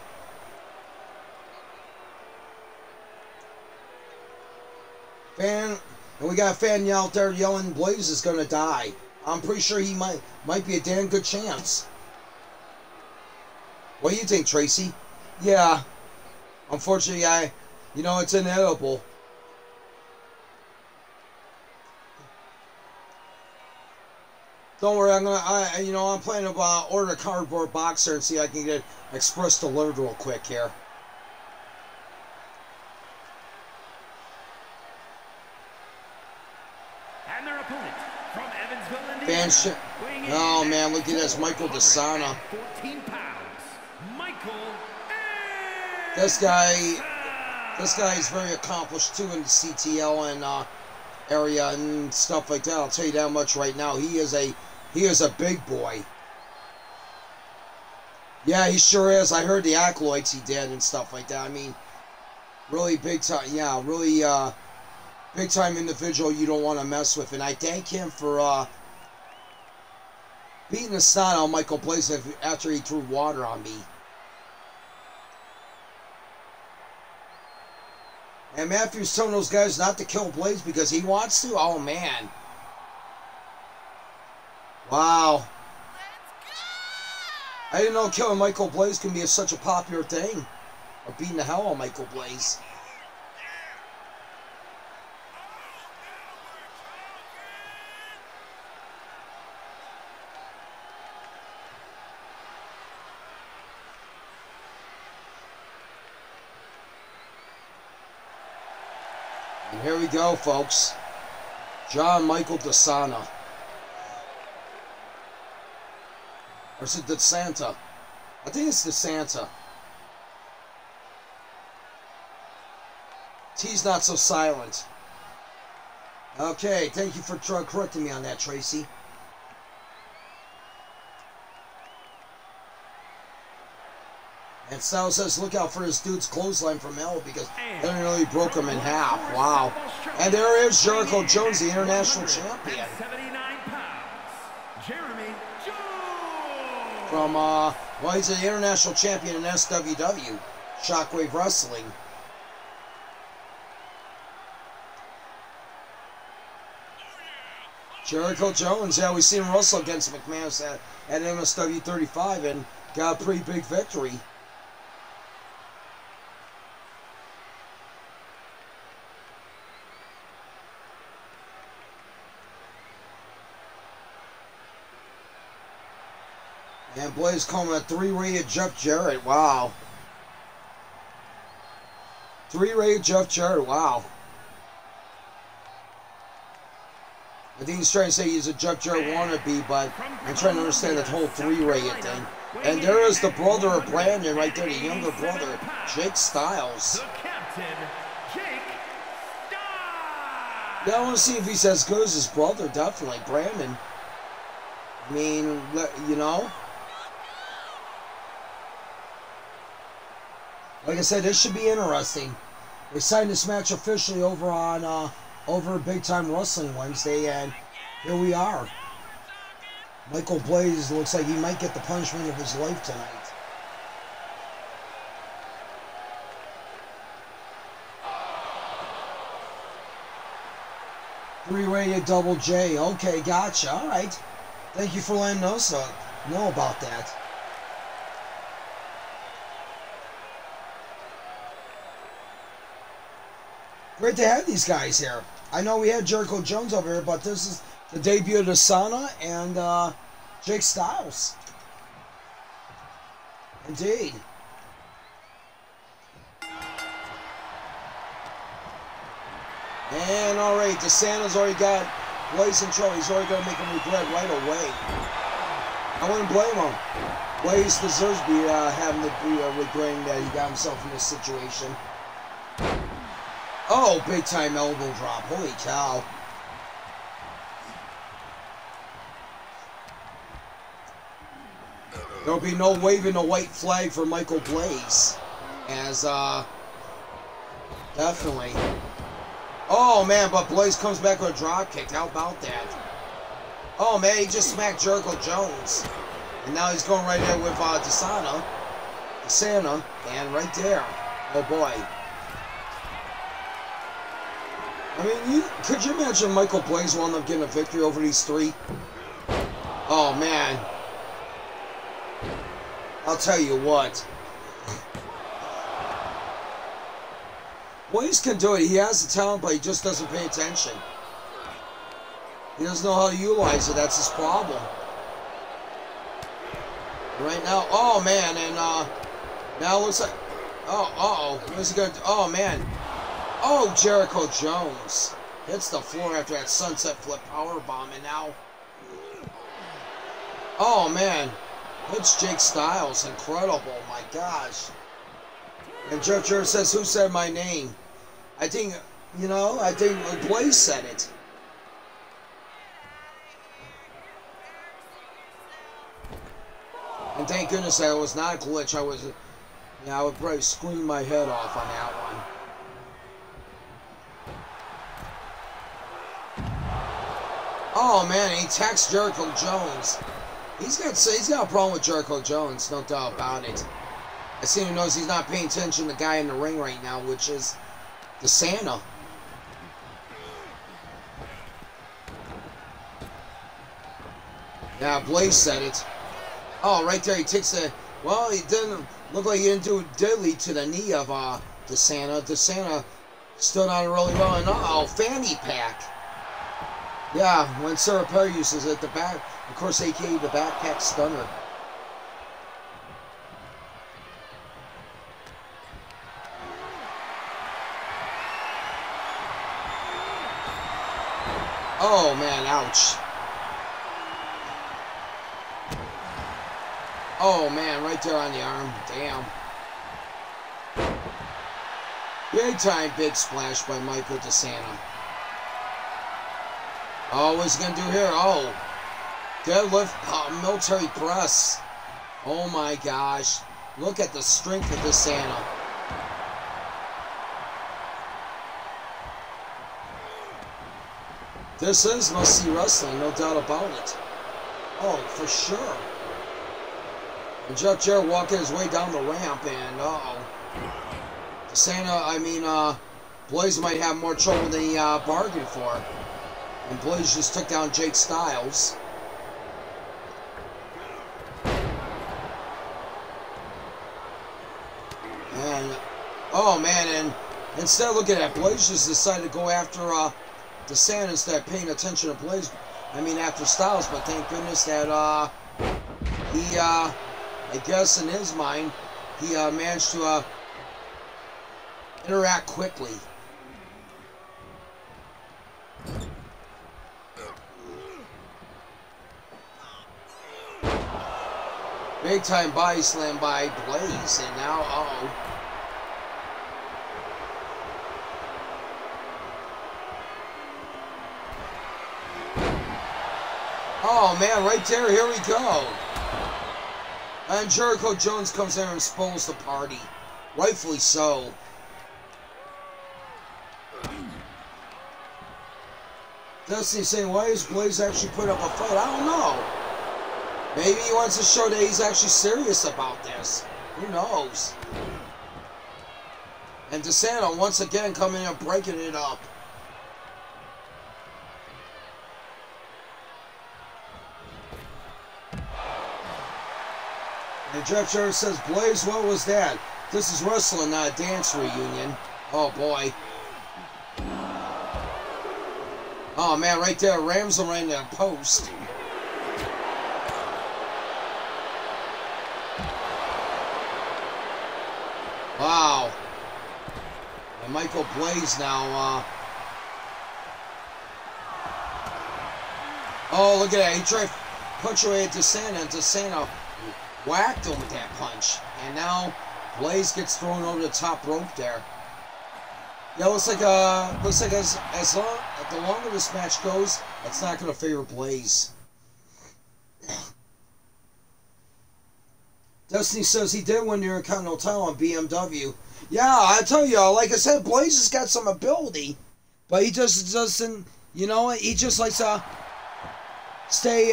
And we got a fan out there yelling Blaze is gonna die. I'm pretty sure he might be a damn good chance. What do you think, Tracy? Yeah. Unfortunately, it's inedible. Don't worry, I'm planning to order a cardboard box here and see if I can get it express delivered real quick here. And their opponent from Evansville, Indiana. Oh man, look at this, Michael DeSanta. 14 pounds. This guy is very accomplished too in the CTL and area and stuff like that. I'll tell you that much right now. He is a big boy. Yeah, he sure is. I heard the accolades he did and stuff like that. I mean, really big time. Yeah, really big time individual you don't want to mess with. And I thank him for beating the snot on Michael Blaze after he threw water on me. And Matthew's telling those guys not to kill Blaze because he wants to? Oh, man. Wow. I didn't know killing Michael Blaze can be such a popular thing. Or beating the hell out of Michael Blaze. And here we go, folks. John Michael DeSanta. Or is it DeSanta? I think it's DeSanta. T's not so silent. Okay, thank you for correcting me on that, Tracy. And Sal says, look out for this dude's clothesline from hell because they nearly broke him in half. Wow. And there is Jericho Jones, the international champion. 79 pounds. Jeremy Jones. From, well, he's an international champion in SWW, Shockwave Wrestling. Jericho Jones, yeah, we've seen him wrestle against McManus at MSW 35 and got a pretty big victory. And Blaze calling a 3-rated Jeff Jarrett. Wow. 3-rated Jeff Jarrett. Wow. I think he's trying to say he's a Jeff Jarrett wannabe, but I'm trying to understand that whole 3-rated thing. And there is the brother of Brandon right there, the younger brother, Jake Styles. The captain, Jake Styles. Yeah, I want to see if he's as good as his brother, definitely. Brandon. I mean, you know. Like I said, this should be interesting. They signed this match officially over on over Big Time Wrestling Wednesday, and here we are. Michael Blaze looks like he might get the punishment of his life tonight. Three-rated Double J. Okay, gotcha. All right. Thank you for letting us know about that. Great to have these guys here. I know we had Jericho Jones over here, but this is the debut of DeSanta and Jake Styles. Indeed. And alright, DeSanta's already got Blaze in trouble. He's already going to make him regret right away. I wouldn't blame him. Blaze deserves to be having to be regretting that he got himself in this situation. Oh, big time elbow drop. Holy cow. There'll be no waving the white flag for Michael Blaze. As, definitely. Oh, man, but Blaze comes back with a drop kick. How about that? Oh, man, he just smacked Jericho Jones. And now he's going right there with DeSanta. And right there. Oh, boy. I mean, could you imagine Michael Blaze winding up getting a victory over these three? Oh, man. I'll tell you what. Blaze can do it. He has the talent, but he just doesn't pay attention. He doesn't know how to utilize it. That's his problem. Right now, oh, man, and now it looks like, what is he going to do? Oh, man. Oh, Jericho Jones hits the floor after that sunset flip powerbomb, and now, oh man, hits Jake Styles, incredible, my gosh. And Jeff Jarrett says, who said my name? I think, you know, I think Blaze said it. And thank goodness that was not a glitch. I would probably scream my head off on that one. Oh man, he attacks Jericho Jones. He's got a problem with Jericho Jones, no doubt about it. I seem to notice he's not paying attention to the guy in the ring right now, which is DeSanta. Yeah, Blaze said it. Oh, right there, he takes the. Well, he didn't look like he didn't do diddly to the knee of DeSanta. DeSanta stood on it really well, and fanny pack. Yeah, when Sarah Perry uses it, the back, of course, aka the backpack stunner. Oh man, ouch. Oh man, right there on the arm. Damn. Big time big splash by Michael DeSanta. Oh, what's he going to do here? Oh, deadlift, military press. Oh my gosh. Look at the strength of DeSanta. This is must-see wrestling, no doubt about it. Oh, for sure. And Jeff Jarrett walking his way down the ramp, and DeSanta, Blaze might have more trouble than he bargained for. And Blaze just took down Jake Styles. And, oh man, and instead of looking at Blaze, just decided to go after DeSanta instead of paying attention to Blaze. After Styles, but thank goodness that he, I guess in his mind, he managed to interact quickly. Big time body slam by Blaze, and now, Oh man, right there, here we go. And Jericho Jones comes in and spoils the party. Rightfully so. Destiny saying, why is Blaze actually put up a fight? I don't know. Maybe he wants to show that he's actually serious about this. Who knows? And DeSanta once again coming in and breaking it up. And Jeff Jarrett says, Blaze, what was that? This is wrestling, not a dance reunion. Oh boy. Oh man, right there, rams him right in the post. Wow. And Michael Blaze now, oh, look at that. He tried to punch away at DeSanta, and DeSanta whacked him with that punch. And now Blaze gets thrown over the top rope there. Yeah, looks like the longer this match goes, it's not going to favor Blaze. Destiny says he did win the Intercontinental title on BMW. Yeah, I tell you, like I said, Blaze has got some ability, but he just doesn't, you know, he just likes to stay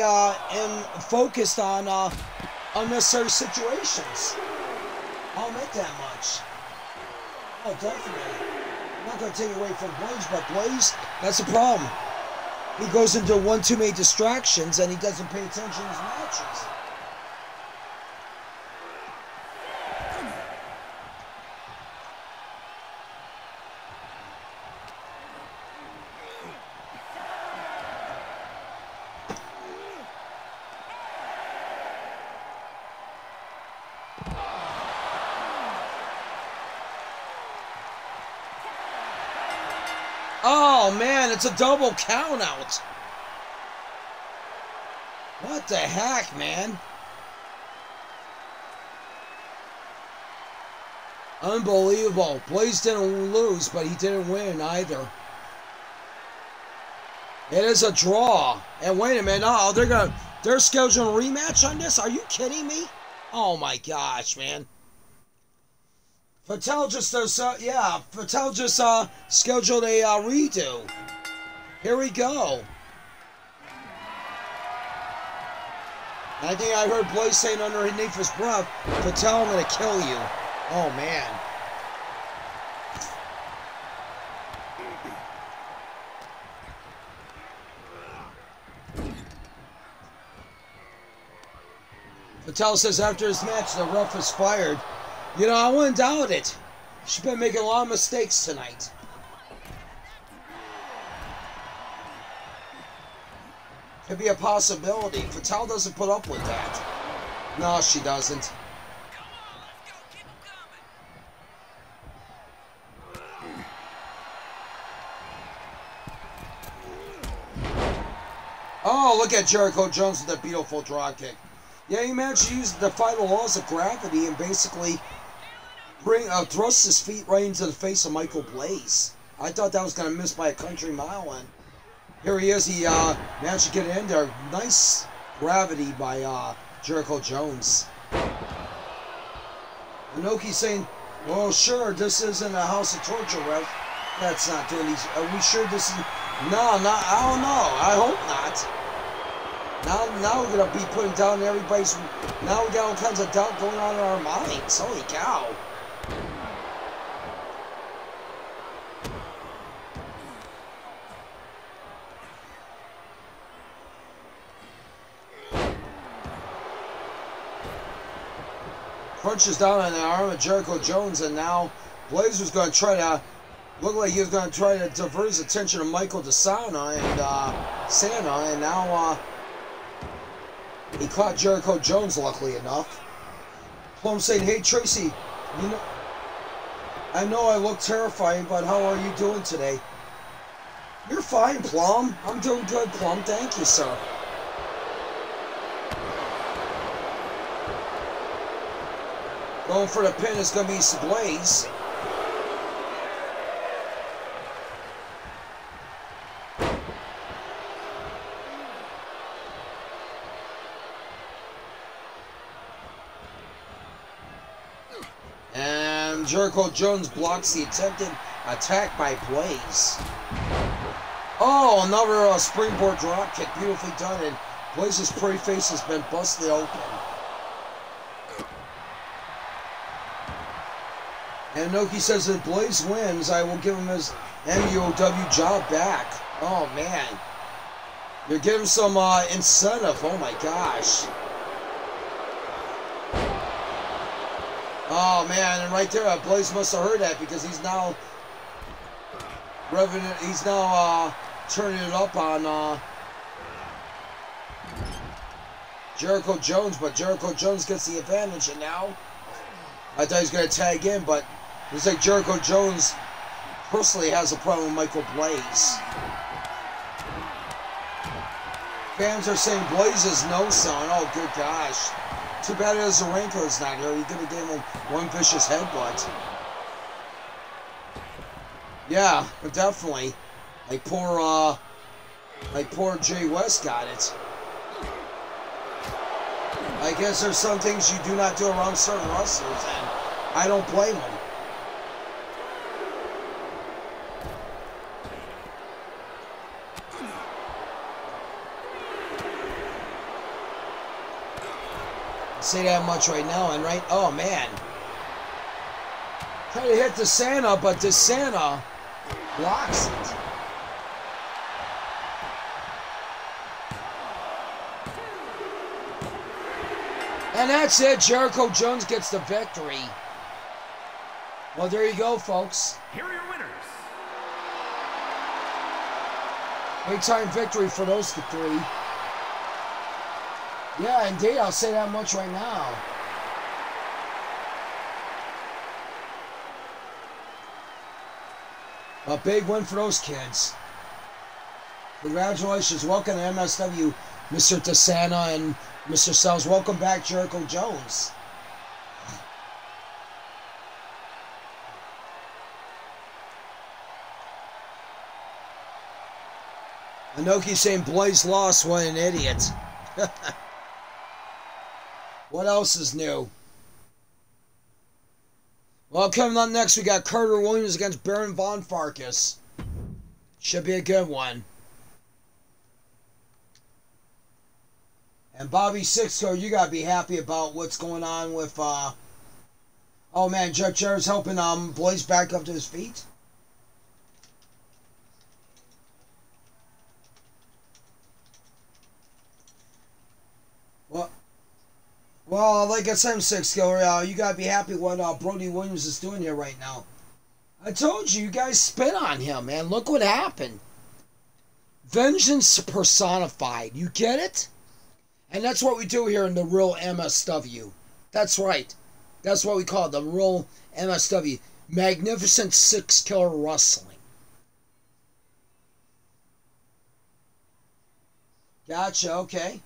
focused on unnecessary situations. I'll admit that much. Oh, definitely. I'm not going to take it away from Blaze, but Blaze, that's a problem. He goes into one too many distractions and he doesn't pay attention in his matches. Oh man, it's a double count out. What the heck, man? Unbelievable. Blaze didn't lose, but he didn't win either. It is a draw. And wait a minute, oh, they're scheduling a rematch on this? Are you kidding me? Oh my gosh, man. Patel just Patel just scheduled a redo. Here we go. I think I heard Blaze saying underneath his breath, Patel, I'm gonna kill you. Oh man. Patel says after his match, the ref is fired. You know, I wouldn't doubt it. She's been making a lot of mistakes tonight. Could be a possibility. Patel doesn't put up with that. No, she doesn't. Oh, look at Jericho Jones with that beautiful draw kick. Yeah, he managed to defy the laws of gravity and basically thrust his feet right into the face of Michael Blaze. I thought that was going to miss by a country mile, and here he is. He managed to get it in there. Nice gravity by Jericho Jones. Inoki saying, well, sure, this isn't a house of torture, ref. That's not doing these. Are we sure this is... No, I don't know. I hope not. Now we're going to be putting down everybody's... Now we got all kinds of doubt going on in our minds. Holy cow. Punches down on the arm of Jericho Jones, and now Blaze was going to try to... Looked like he was going to try to divert his attention to Michael DeSanta and Santa, and now he caught Jericho Jones, luckily enough. Plum saying, hey Tracy, you know, I know I look terrifying, but how are you doing today? You're fine, Plum. I'm doing good, Plum. Thank you, sir. Going for the pin is going to be Blaze. Jericho Jones blocks the attempted attack by Blaze. Oh, another springboard drop kick, beautifully done, and Blaze's pretty face has been busted open. And Inoki says if Blaze wins, I will give him his MUOW job back. Oh man, you're giving some incentive. Oh my gosh. Oh man, and right there, Blaze must have heard that because he's now turning it up on Jericho Jones, but Jericho Jones gets the advantage, and now I thought he was going to tag in, but it looks like Jericho Jones personally has a problem with Michael Blaze. Fans are saying Blaze is no son. Oh, good gosh. Too bad Azarenka is not here. You're going to give him one vicious headbutt. Yeah, definitely. Like poor Jay West got it. I guess there's some things you do not do around certain wrestlers, and I don't blame them. I'll say that much right now, and right, oh man. Try to hit DeSanta, but DeSanta blocks it. And that's it. Jericho Jones gets the victory. Well, there you go, folks. Here are your winners. Big time victory for those three. Yeah, indeed. I'll say that much right now. A big win for those kids. Congratulations. Welcome to MSW, Mr. DeSanta and Mr. Sells. Welcome back, Jericho Jones. Inoki saying Blaze lost. What an idiot. What else is new? Well, coming up next, we got Carter Williams against Baron von Farkas. Should be a good one. And Bobby Sixco, you gotta be happy about what's going on with, oh man, Jeff Jarrett's helping Blaze back up to his feet. Well, like I said, Sixco, you gotta be happy what Brody Williams is doing here right now. I told you, you guys spit on him, man. Look what happened. Vengeance personified. You get it? And that's what we do here in the real MSW. That's right. That's what we call it, the real MSW. Magnificent Six Killer Wrestling. Gotcha, okay.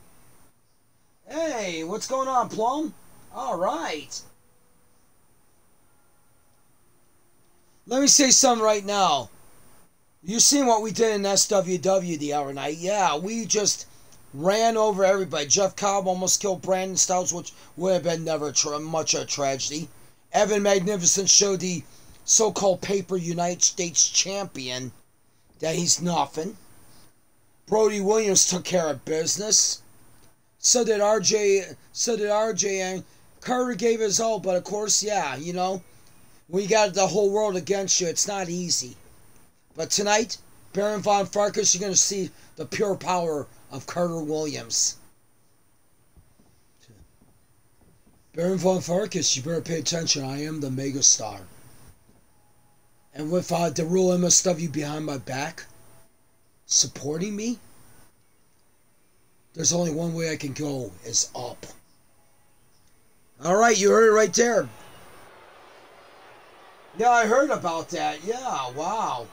Hey, what's going on, Plum? All right. Let me say something right now. You seen what we did in SWW the other night. Yeah, we just ran over everybody. Jeff Cobb almost killed Brandon Stouts, which would have been never much a tragedy. Evan Magnificent showed the so-called paper United States champion that he's nothing. Brody Williams took care of business. So did RJ, and Carter gave his all, but of course, yeah, you know, when you got the whole world against you, it's not easy. But tonight, Baron von Farkas, you're going to see the pure power of Carter Williams. Baron von Farkas, you better pay attention. I am the megastar. And with the real MSW behind my back, supporting me, there's only one way I can go, is up. All right, you heard it right there. Yeah, I heard about that. Yeah, wow.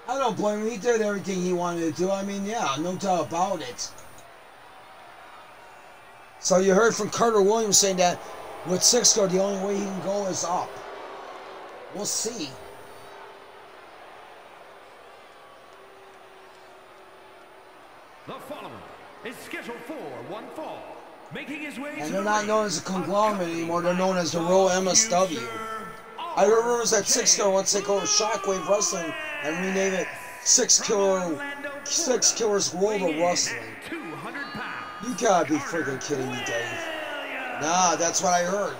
I don't blame him. He did everything he wanted to do. I mean, yeah, no doubt about it. So you heard from Carter Williams saying that with Sixco, the only way he can go is up. We'll see. The following is scheduled for one fall, Making his way And to they're the not ring. known as a conglomerate anymore. They're known as the Real MSW. I remember it was at 6 Killer once they called it Shockwave Wrestling and rename it Six Killers World of Wrestling. 200 pounds. You gotta be freaking kidding me, Dave. Nah, that's what I heard.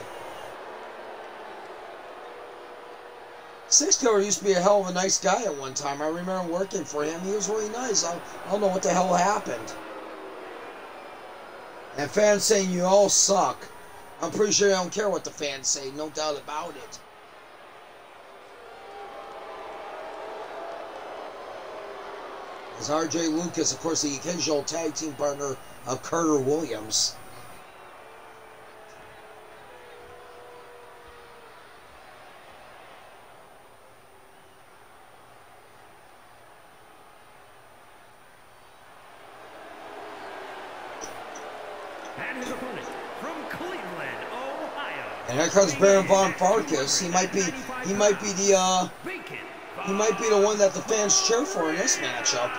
Six Killer used to be a hell of a nice guy at one time. I remember working for him. He was really nice. I don't know what the hell happened. And fans saying you all suck. I'm pretty sure they don't care what the fans say. No doubt about it. As RJ Lucas, of course, the occasional tag team partner of Carter Williams. And his opponent from Cleveland, Ohio. And here comes Baron von Farkas. He might be the one that the fans cheer for in this matchup.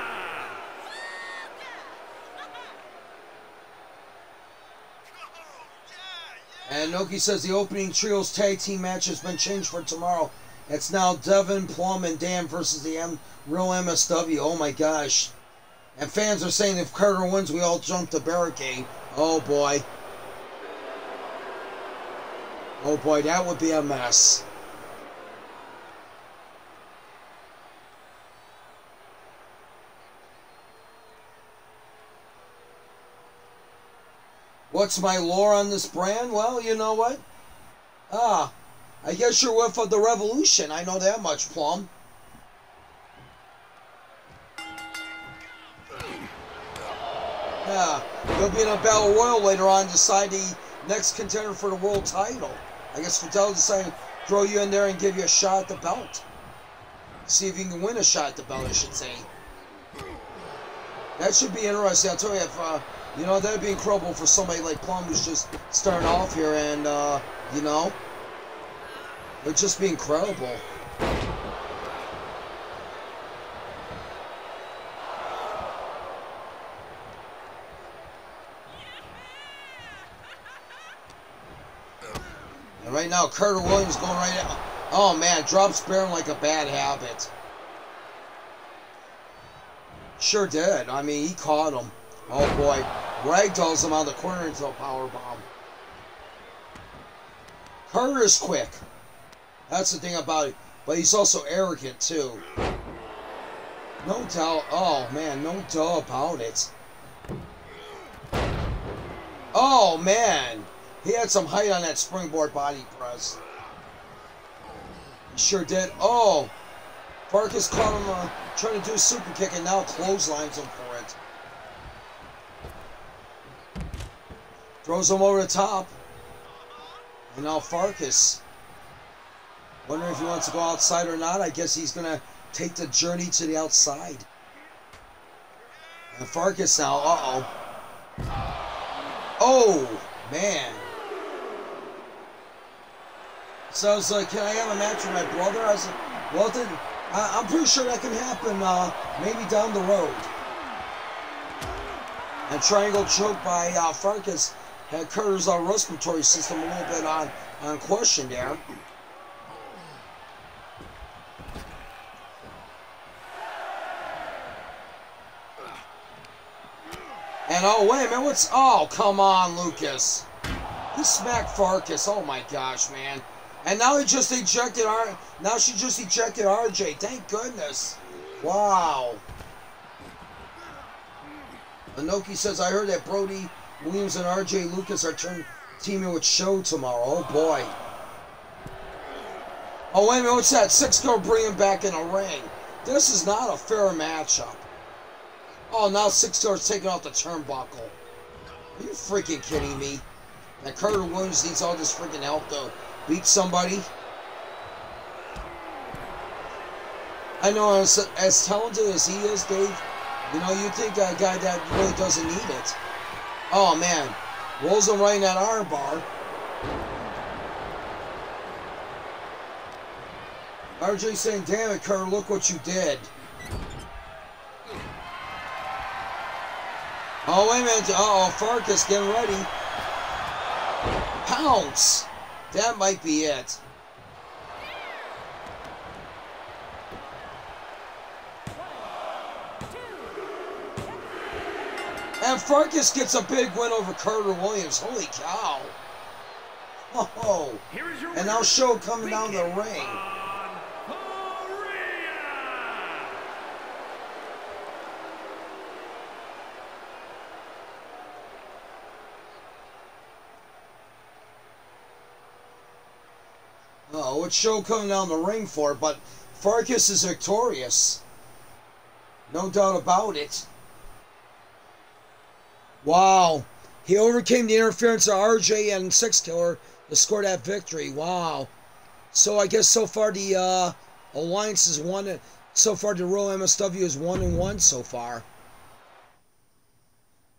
And Noki says the opening trios tag team match has been changed for tomorrow. It's now Devin, Plum, and Dan versus the Real MSW. Oh my gosh. And fans are saying if Carter wins, we all jump the barricade. Oh boy. Oh boy, that would be a mess. What's my lore on this brand? Well, you know what? I guess you're with the Revolution. I know that much, Plum. Yeah, you'll be in a battle royal later on to decide the next contender for the world title. I guess Fidel decided to throw you in there and give you a shot at the belt. See if you can win a shot at the belt, I should say. That should be interesting. I'll tell you, if you know, that'd be incredible for somebody like Plum who's just starting off here, and you know, it'd just be incredible. And right now, Carter Williams going right out. Oh man, drops Baron like a bad habit. Sure did. I mean, he caught him. Oh boy. Ragdolls him out of the corner into a powerbomb. Carter is quick. That's the thing about it. But he's also arrogant too. No doubt. Oh man, no doubt about it. Oh man. He had some height on that springboard body press. He sure did. Oh. Farkas caught him trying to do a super kick and now clotheslines him for it. Throws him over the top. And now Farkas. Wondering if he wants to go outside or not. I guess he's going to take the journey to the outside. And Farkas now. Uh-oh. Oh, man. Sounds like, can I have a match with my brother? I said, well, then, I'm pretty sure that can happen maybe down the road. And triangle choke by Farkas had Carter's respiratory system a little bit on question there. And oh, wait a minute, what's... Oh, come on, Lucas. He smacked Farkas. Oh, my gosh, man. And now he just ejected Now she just ejected RJ. Thank goodness. Wow. Inoki says, I heard that Brody, Williams, and RJ Lucas are teaming with Show tomorrow. Oh, boy. Oh, wait a minute, what's that? 6-girl bringing back in a ring. This is not a fair matchup. Oh, now 6-girl's taking off the turnbuckle. Are you freaking kidding me? That Carter Williams needs all this freaking help to beat somebody. I know, as talented as he is, Dave, you know, you think a guy that really doesn't need it. Oh, man. Rolls him right in that arm bar. RJ saying, damn it, Carter, look what you did. Oh, wait a minute. Uh-oh, Farkas getting ready. Pounce! That might be it. And Farkas gets a big win over Carter Williams. Holy cow. Oh, and now Show coming down the ring. Oh, what's Show coming down the ring for? But Farkas is victorious. No doubt about it. Wow. He overcame the interference of RJ and Six Killer to score that victory. Wow. So I guess so far the Alliance is one. So far the Royal MSW is 1-1 so far.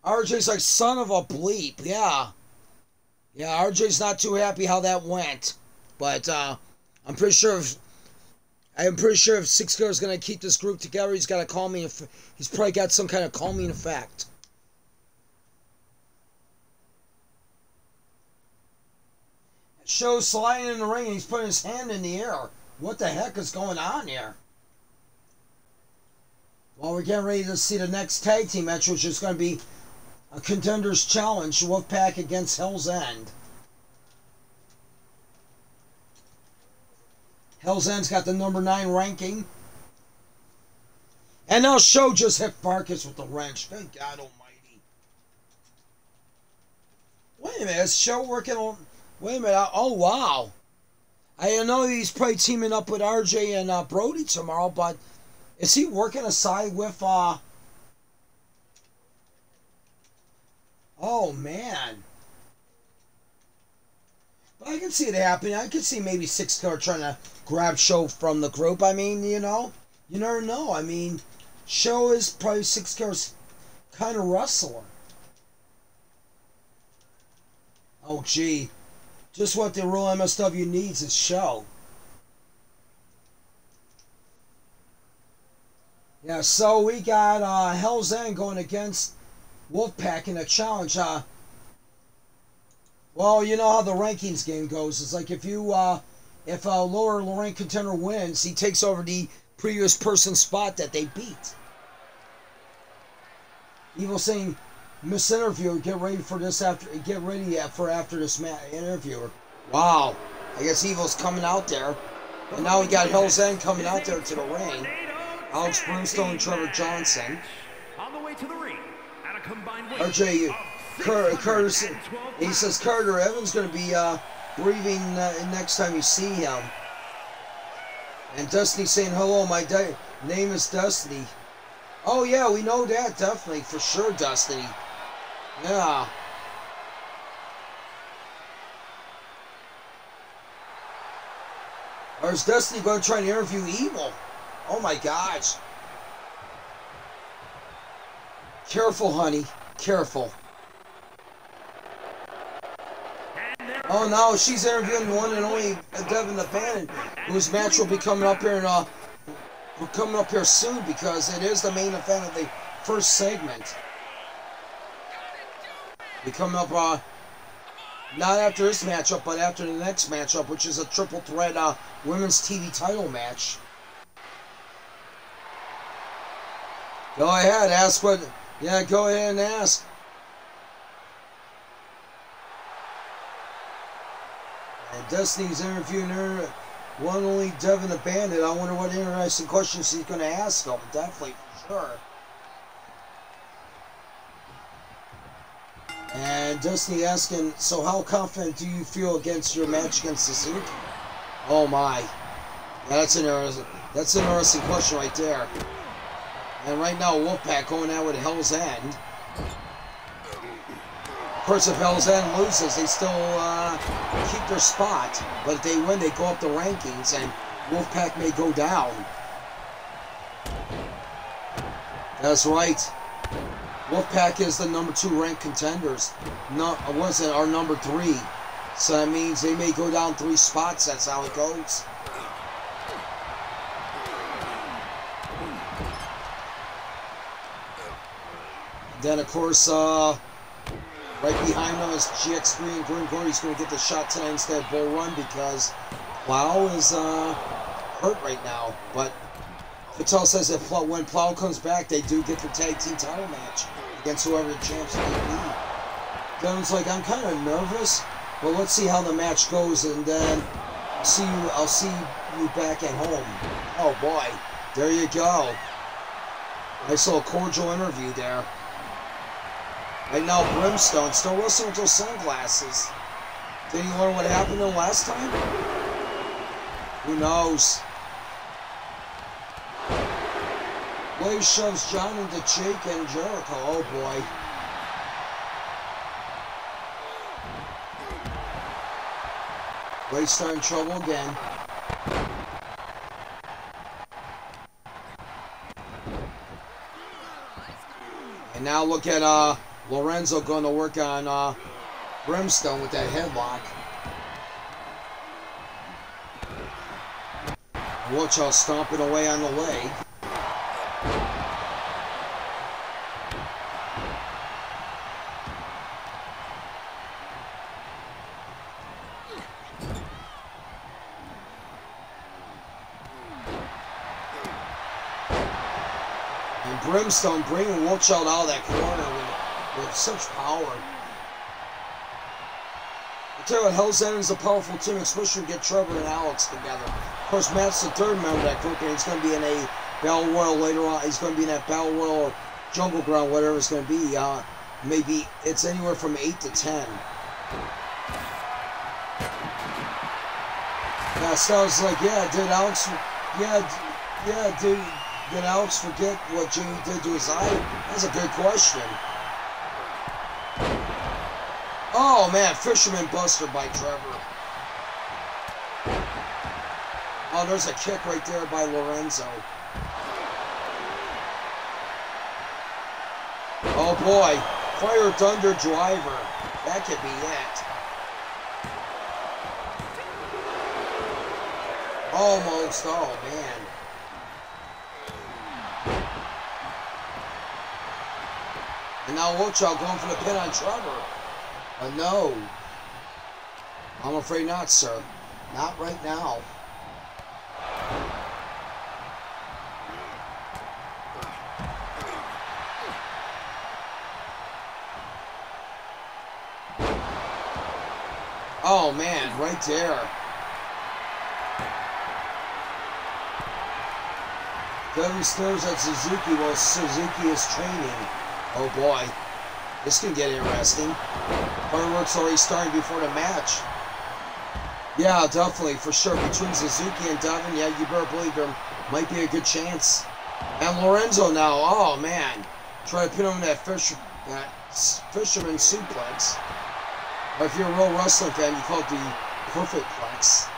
RJ's like, son of a bleep. Yeah. Yeah, RJ's not too happy how that went. But I'm pretty sure if Six Killer is gonna keep this group together, he's got a calming. He's probably got some kind of calming effect. Show's sliding in the ring and he's putting his hand in the air. What the heck is going on here? Well, we're getting ready to see the next tag team match, which is going to be a Contenders Challenge, Wolfpack against Hell's End. Hell's End's got the number 9 ranking. And now Show just hit Farkas with the wrench. Good God almighty. Wait a minute, is Show working on... Wait a minute. Oh, wow. I know he's probably teaming up with RJ and Brody tomorrow, but is he working aside with... Oh, man. But I can see it happening. I can see maybe Six Killer trying to grab Show from the group. I mean, you know, you never know. I mean, Show is probably Six Killer's kind of wrestler. Oh, gee. Just what the real MSW needs is Show. Yeah, so we got Hell's End going against Wolfpack in a challenge. Well, you know how the rankings game goes. It's like if a lower rank contender wins, he takes over the previous person's spot that they beat. Evil saying, Miss Interviewer, get ready for this after. Get ready for after this interviewer. Wow, I guess Evil's coming out there, and now we got Hell's End coming out there to the ring. Alex Brimstone and Trevor Johnson. On the way to the ring at a combined weight. RJ Carter, he says Carter Evans going to be breathing next time you see him. And Destiny saying hello. My name is Destiny. Oh yeah, we know that definitely for sure, Destiny. Yeah. Or is Destiny going to try and interview Evil? Oh my gosh. Careful, honey. Careful. Oh no, she's interviewing one and only Devin the Bandit, whose match will be coming up here soon because it is the main event of the first segment. Be coming up not after this matchup, but after the next matchup, which is a triple threat women's TV title match. Go ahead, ask what. Yeah, go ahead and ask. And Destiny's interviewing her, one only Devin the Bandit. I wonder what interesting questions she's going to ask him. Definitely, for sure. And Destiny asking, so how confident do you feel against your match against Suzuki? Oh my. That's an interesting question right there. And right now, Wolfpack going out with Hell's End. Of course, if Hell's End loses, they still keep their spot. But if they win, they go up the rankings, and Wolfpack may go down. That's right. Wolfpack is the number 2 ranked contenders. No, wasn't our number 3. So that means they may go down 3 spots. That's how it goes. Then, of course, Right behind him is GX3 and Grim Gordy's going to get the shot tonight instead of Bull Run because Plow is hurt right now. But Patel says if when Plow comes back, they do get the tag team title match against whoever the champs may be. Devin's like, I'm kind of nervous, but let's see how the match goes, and then I'll see you back at home. Oh boy, there you go. Nice little cordial interview there. Right now, Brimstone still listening with those sunglasses. Did he learn what happened to him last time? Who knows? Blair shoves John into Jake and Jericho. Oh boy. Blair's starting trouble again. And now look at Lorenzo going to work on Brimstone with that headlock. Watch out, stomping away on the leg. And Brimstone bringing Wolfchild out of that corner with such power. I tell you what, Hell's End is a powerful team, especially to get Trevor and Alex together. Of course, Matt's the third member of that group, and he's going to be in a Battle Royal later on. He's going to be in that Battle Royal or Jungle Ground, whatever it's going to be. Maybe it's anywhere from 8 to 10. Yeah, so I was like, yeah, did Alex forget what Jamie did to his eye? That's a good question. Oh man, Fisherman Buster by Trevor. Oh, there's a kick right there by Lorenzo. Oh boy, Fire Thunder Driver. That could be it. Almost, oh man. And now Wolfchild going for the pin on Trevor. But no. I'm afraid not, sir. Not right now. Oh man, right there. Devin stares at Suzuki while Suzuki is training. Oh boy. This can get interesting. Fireworks already starting before the match. Yeah, definitely, for sure. Between Suzuki and Devin, yeah, you better believe there might be a good chance. And Lorenzo now, oh man. Try to pin him in that fisherman suplex. Or if you're a real wrestling fan, you call it the perfect plex.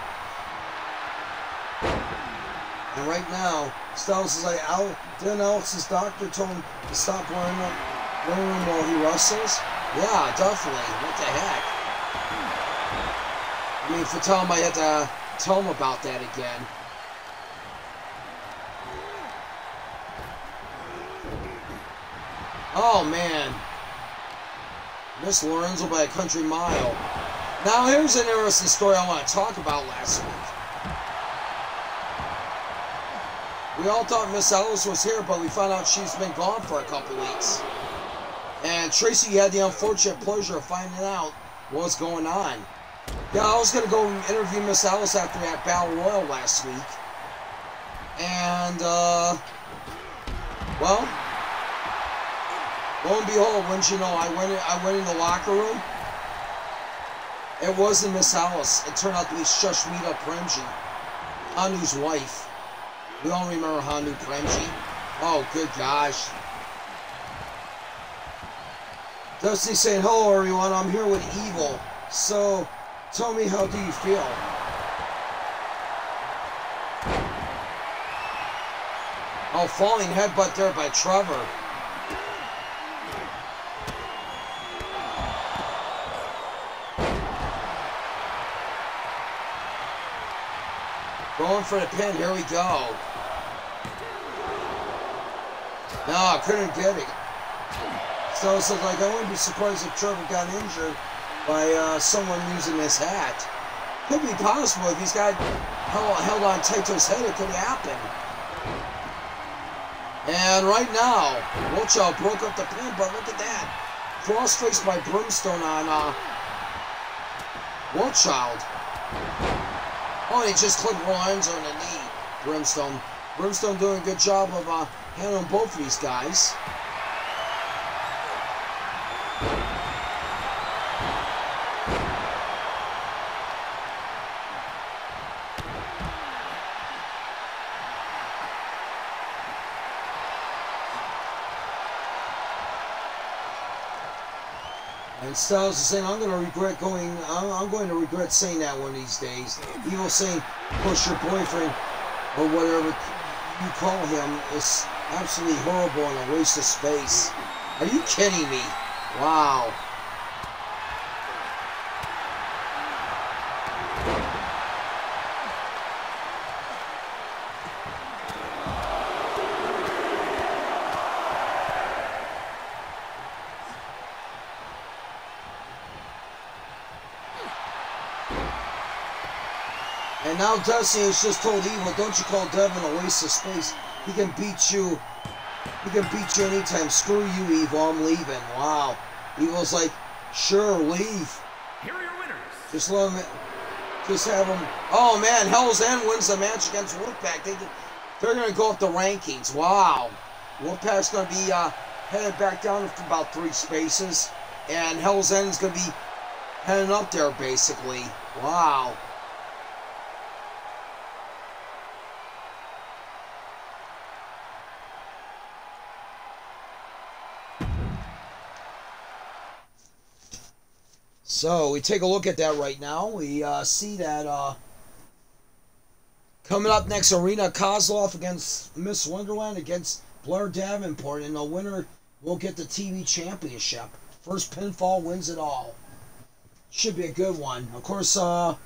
And right now, Styles is like, didn't Alex's doctor told him to stop wearing him while he wrestles? Yeah, definitely. What the heck? I mean, Fatal might have to tell him about that again. Oh, man. Missed Lorenzo by a country mile. Now, here's an interesting story I want to talk about last week. We all thought Miss Ellis was here, but we found out she's been gone for a couple weeks. And Tracy had the unfortunate pleasure of finding out what was going on. Yeah, I was going to go interview Miss Ellis after that Battle Royal last week. And, well, lo and behold, wouldn't you know, I went in the locker room. It wasn't Miss Ellis. It turned out to be Shushmita Premji, Hanu's wife. We all remember Hanu Premji. Oh, good gosh. Dusty saying, hello everyone, I'm here with Evil. So, tell me, how do you feel? Oh, falling headbutt there by Trevor. Going for the pin, here we go. No, couldn't get it. So it's like I wouldn't be surprised if Trevor got injured by someone using his hat. Could be possible if he's got held on tight to his head. It could happen. And right now, Wolfchild broke up the pin, but look at that. Cross-faced by Brimstone on Wolfchild. Oh, he just clipped Lorenzo in the knee. Brimstone doing a good job of handling both of these guys. And Styles is saying, I'm going to regret saying that one of these days. Evil saying, push your boyfriend, or whatever you call him, is absolutely horrible and a waste of space. Are you kidding me? Wow. And now Dusty has just told Evil, don't you call Devin a waste of space. He can beat you. He can beat you anytime. Screw you, Evil. I'm leaving. Wow. Evil's like, sure, leave. Here are your winners. Just let him. Just have him. Oh man, Hell's End wins the match against Wolfpack. They're gonna go up the rankings. Wow. Wolfpack's gonna be headed back down for about 3 spaces, and Hell's End is gonna be heading up there basically. Wow. So we take a look at that right now. We see that coming up next, Arina Koslov against Miss Wonderland against Blair Davenport, and the winner will get the TV championship. First pinfall wins it all. Should be a good one. Of course, Arina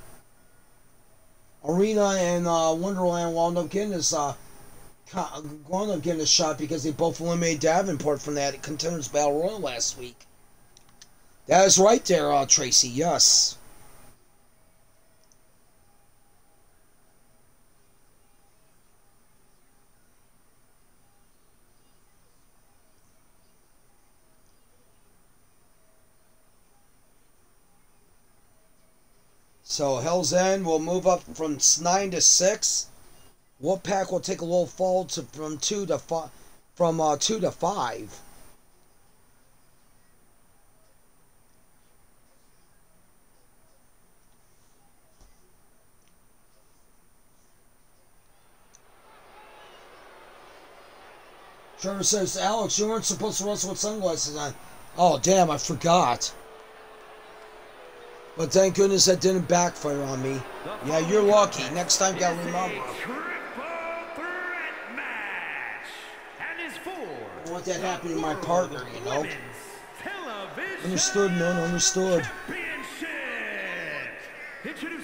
and Wonderland wound up getting this a shot because they both eliminated Davenport from that Contenders Battle Royal last week. That is right there, Tracy, yes. So Hell's End will move up from 9 to 6. Wolfpack will take a little fall from 2 to 5. Trevor says, Alex, you weren't supposed to wrestle with sunglasses on. Oh, damn, I forgot. But thank goodness that didn't backfire on me. Yeah, you're lucky. Next time, gotta remember. I don't want that happening to my partner, you know? Understood, man, understood.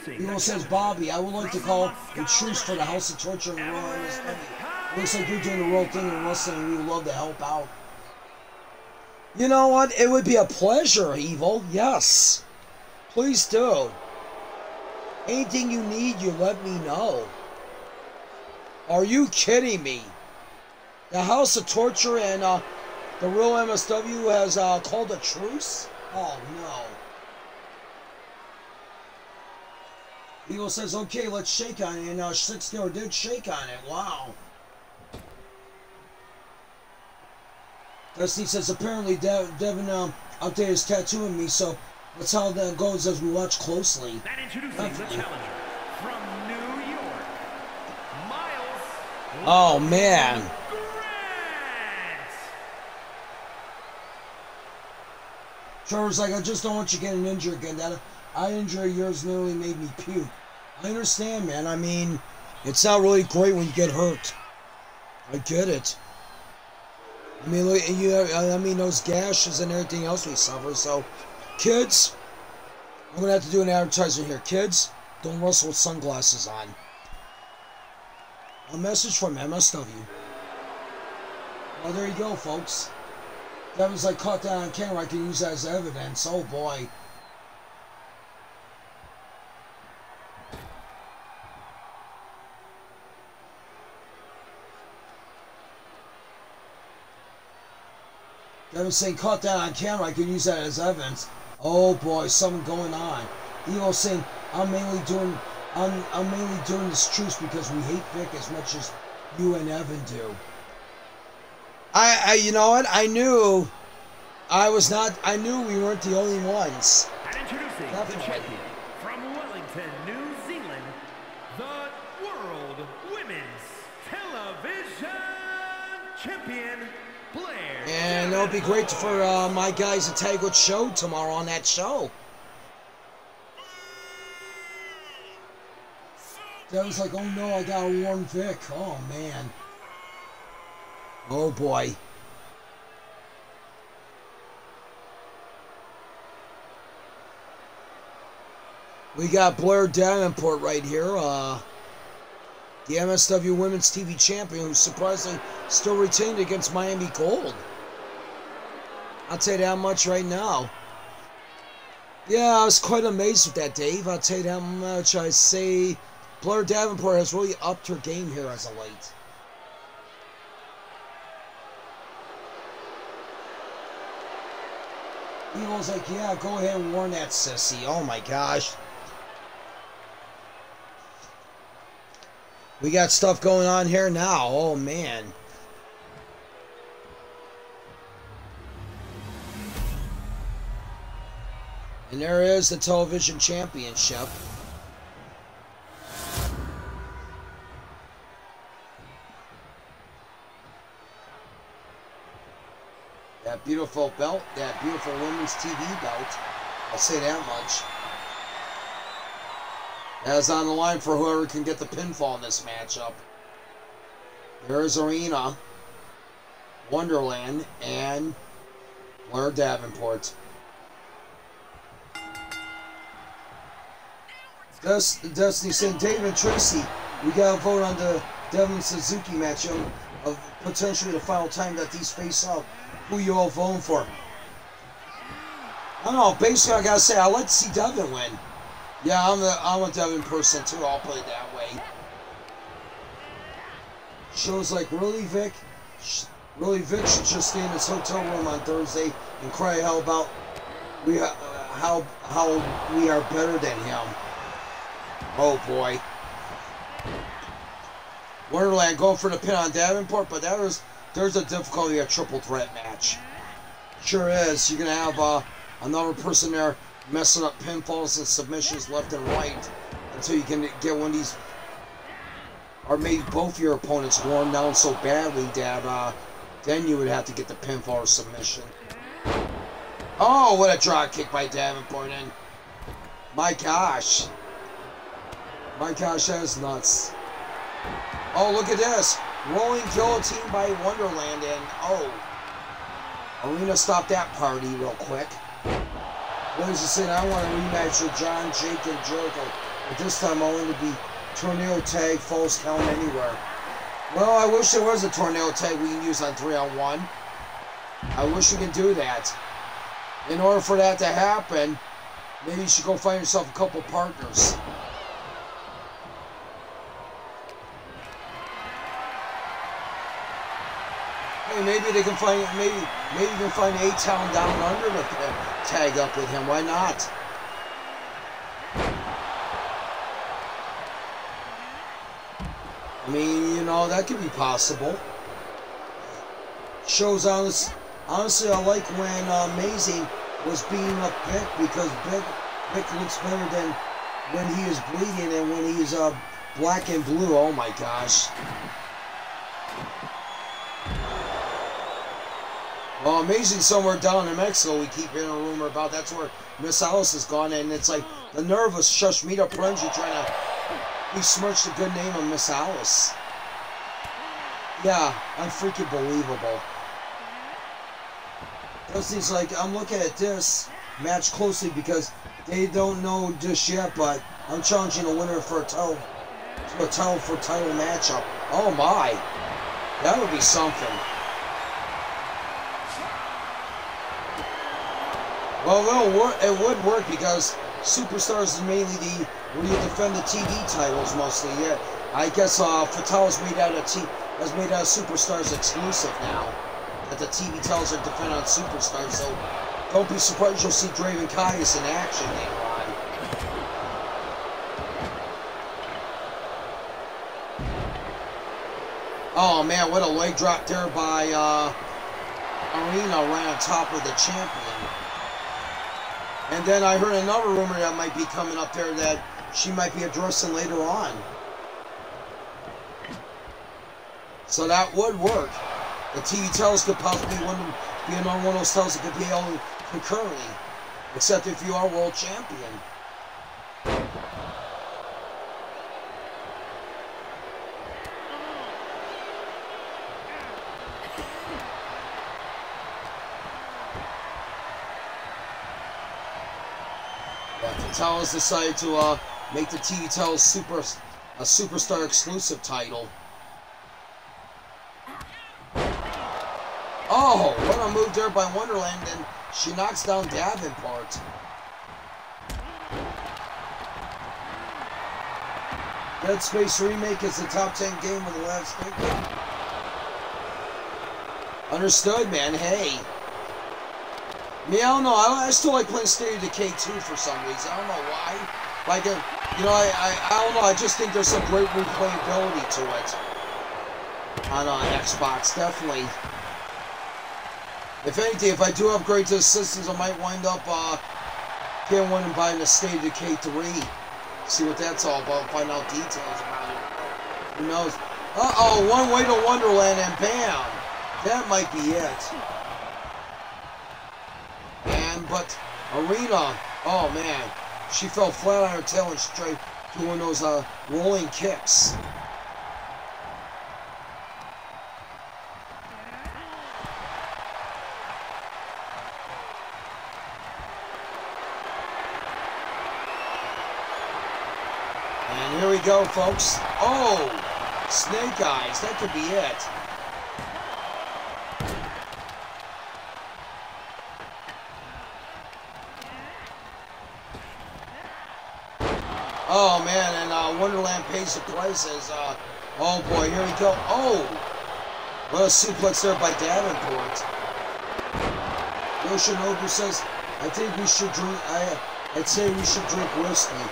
Evil says, Bobby, I would like to call a truce for the House of Torture and the Royal MSW. Looks like you're doing the real thing in wrestling and we would love to help out. You know what? It would be a pleasure, Evil. Yes. Please do. Anything you need, you let me know. Are you kidding me? The House of Torture and the real MSW has called a truce? Oh, no. Evil says, okay, let's shake on it. And 6 did shake on it. Wow. Dusty says, apparently Devin updated his tattoo on me, so that's how that goes as we watch closely. That introducing the challenger from New York, Miles. Oh, man. Trevor's like, I just don't want you getting injured again. That eye injury of yours nearly made me puke. I understand, man. I mean, it's not really great when you get hurt. I get it. I mean, look, I mean, those gashes and everything else we suffer. So, kids, I'm gonna have to do an advertisement here. Kids, don't wrestle with sunglasses on. A message from MSW. Well, there you go, folks. That was like caught that on camera. I can use that as evidence. Oh boy. Devin saying caught that on camera. I can use that as evidence. Oh boy, something going on. Evo saying I'm mainly doing this truce because we hate Vic as much as you and Evan do. You know what? I knew we weren't the only ones. And introducing Definitely. the champion from Wellington, New Zealand, the World Women's Television Champion, Blair. And it'll be great for my guys to tag with show tomorrow on that show. That was like, oh no, I gotta warn Vic. Oh man. Oh boy. We got Blair Davenport right here, the MSW Women's TV Champion, who's surprisingly still retained against Miami Gold. I'll tell you that much right now. Yeah, I was quite amazed with that, Dave. I'll tell you that much. I say Blair Davenport has really upped her game here as of late. Evil's like, yeah, go ahead and warn that sissy. Oh my gosh. We got stuff going on here now. Oh man. And there is the television championship. That beautiful belt, that beautiful women's TV belt. I'll say that much. That's on the line for whoever can get the pinfall in this matchup. There's Arina, Wonderland, and Blair Davenport. Destiny saying, David Tracy, we gotta vote on the Devin Suzuki match of potentially the final time that these face up. Who you all voting for? I don't know. Basically, I gotta say I like to see Devin win. Yeah, I'm a Devin person too. I'll put it that way. Shows like really Vic should just stay in his hotel room on Thursday and cry how about how we are better than him. Oh boy. Wonderland going for the pin on Davenport, but there's a difficulty a triple threat match. Sure is. You're gonna have another person there messing up pinfalls and submissions left and right until you can get one of these, or maybe both your opponents worn down so badly that then you would have to get the pinfall or submission. Oh, what a drop kick by Davenport, and my gosh. My gosh, that is nuts. Oh, look at this. Rolling guillotine by Wonderland, and oh. Arina stopped that party real quick. What is he saying? I want a rematch with John, Jake, and Jericho. But this time I'll only be tornado tag, false count anywhere. Well, I wish there was a tornado tag we can use on 3-on-1. I wish we could do that. In order for that to happen, maybe you should go find yourself a couple partners. Hey, maybe they can find maybe you can find A-Town down under to tag up with him. Why not? I mean, you know, that could be possible. Shows honestly, I like when Amazing was beating up Vic, because Vic looks better than when he is bleeding and when he's black and blue. Oh my gosh. Well, Amazing somewhere down in Mexico, we keep hearing a rumor about. That's where Miss Alice has gone, and it's like the nervous shush meet up frenzy trying to besmirch the good name of Miss Alice. Yeah, unfreaking believable. Dusty's like, I'm looking at this match closely because they don't know just yet, but I'm challenging the winner for a title matchup. Oh my, that would be something. Well, it would work because Superstars is mainly where you defend the TV titles mostly. Yeah, I guess Fatal has made out of Superstars exclusive now. That the TV titles are defended on Superstars, so don't be surprised you'll see Draven Kaius in action later on. Oh man, what a leg drop there by Arina right on top of the champion. And then I heard another rumor that might be coming up there that she might be addressing later on. So that would work. The TV titles could possibly be another one of those titles that could be held concurrently. Except if you are world champion. Titles decided to make the TV titles a superstar exclusive title. Oh, what a move there by Wonderland, and she knocks down Davenport. Dead Space Remake is the top 10 game of the last decade. Understood, man. Hey. I mean, I don't know. I still like playing State of Decay 2 for some reason. I don't know why. Like, you know, I don't know. I just think there's some great replayability to it on Xbox, definitely. If anything, if I do upgrade to the systems, I might wind up getting one and buying the State of Decay 3. See what that's all about. Find out details about it. Who knows? Uh-oh, one way to Wonderland, and bam! That might be it. But Arina, oh man, she fell flat on her tail and she tried doing those rolling kicks. And here we go, folks. Oh, Snake Eyes, that could be it. Oh man, and Wonderland pays the prices. Oh boy, here we go. Oh, what a suplex there by Davenport. Yoshinobu says, "I think we should drink. I'd say we should drink whiskey."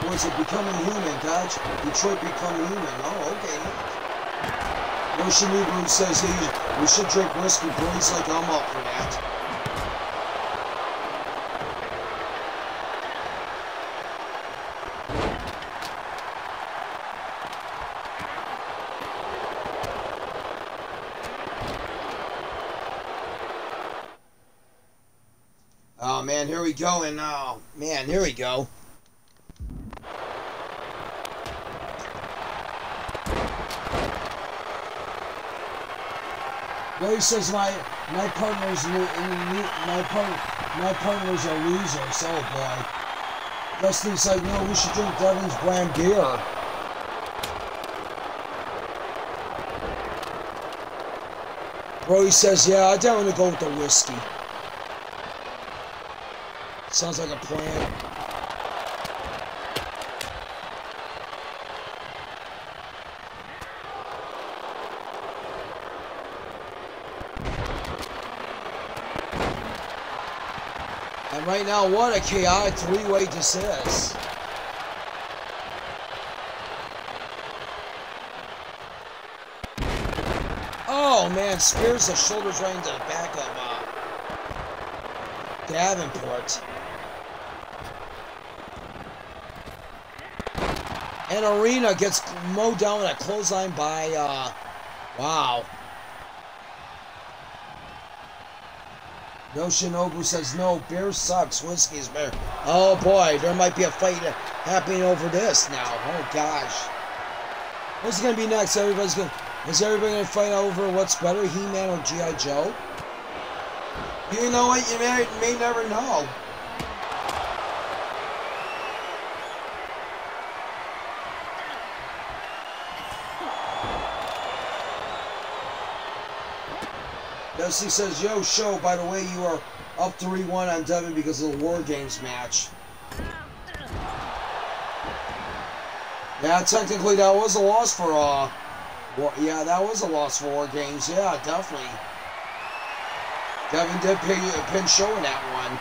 Was it Becoming Human, Dodge? Detroit Becoming Human. Oh, okay. Yoshinobu says we should drink whiskey. Brody's like, I'm up for that. Oh man, here we go, and oh man, here we go. Brody says my partners are losers. Oh boy. Destiny's like, no, we should drink Devin's brand beer. Brody says, yeah, I don't want to go with the whiskey. Sounds like a plan. And right now, what a chaotic three-way this is. Oh man, spears the shoulders right into the back of Davenport. And Arina gets mowed down with a clothesline by, wow. Yoshinobu says, no, beer sucks, whiskey's better. Oh boy, there might be a fight happening over this now. Oh gosh. What's going to be next? Is everybody going to fight over what's better, He-Man or G.I. Joe? You know what, you may never know. Jesse says, yo, show, by the way, you are up 3-1 on Devin because of the War Games match. Yeah, technically that was a loss for, yeah, that was a loss for War Games. Yeah, definitely. Devin did pin show in that one.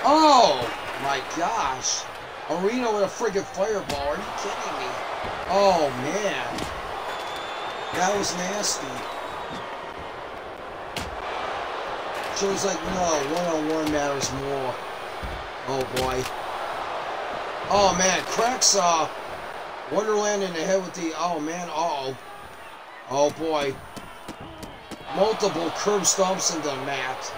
Oh, my gosh. Arina with a friggin' fireball. Are you kidding me? Oh, man. That was nasty. Shows like, no, one-on-one matters more. Oh, boy. Oh, man. Cracks, Wonderland in the head with the, oh, man. Uh-oh. Oh, boy. Multiple curb stomps into the mat.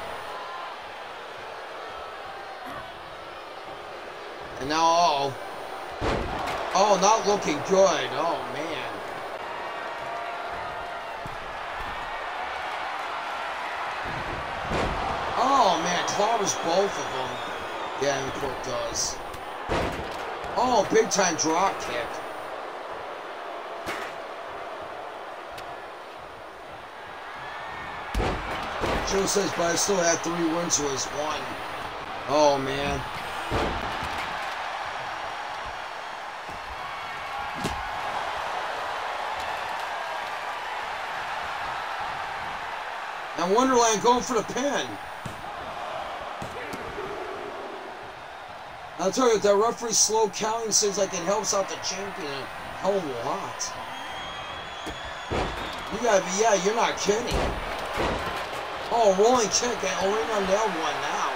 And now, uh-oh. Oh, not looking good. Oh, man. Oh, man. Clobbers both of them. Davenport does. Oh, big-time drop kick. Joe says, but I still had 3 wins to his 1. Oh, man. And Wonderland going for the pin. I'll tell you, that referee's slow counting seems like it helps out the champion a hell of a lot. You gotta be, yeah, you're not kidding. Oh, rolling kick, and Arina nailed one now.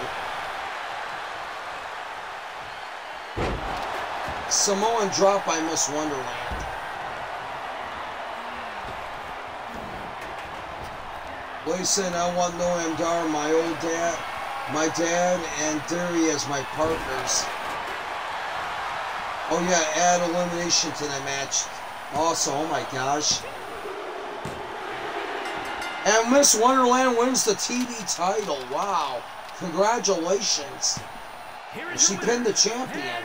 Samoan drop by Miss Wonderland. Wasteland, I want no Amdar, my dad, and Theory as my partners. Oh yeah, add elimination to the match. Also, oh my gosh. And Miss Wonderland wins the TV title. Wow. Congratulations. She pinned the champion.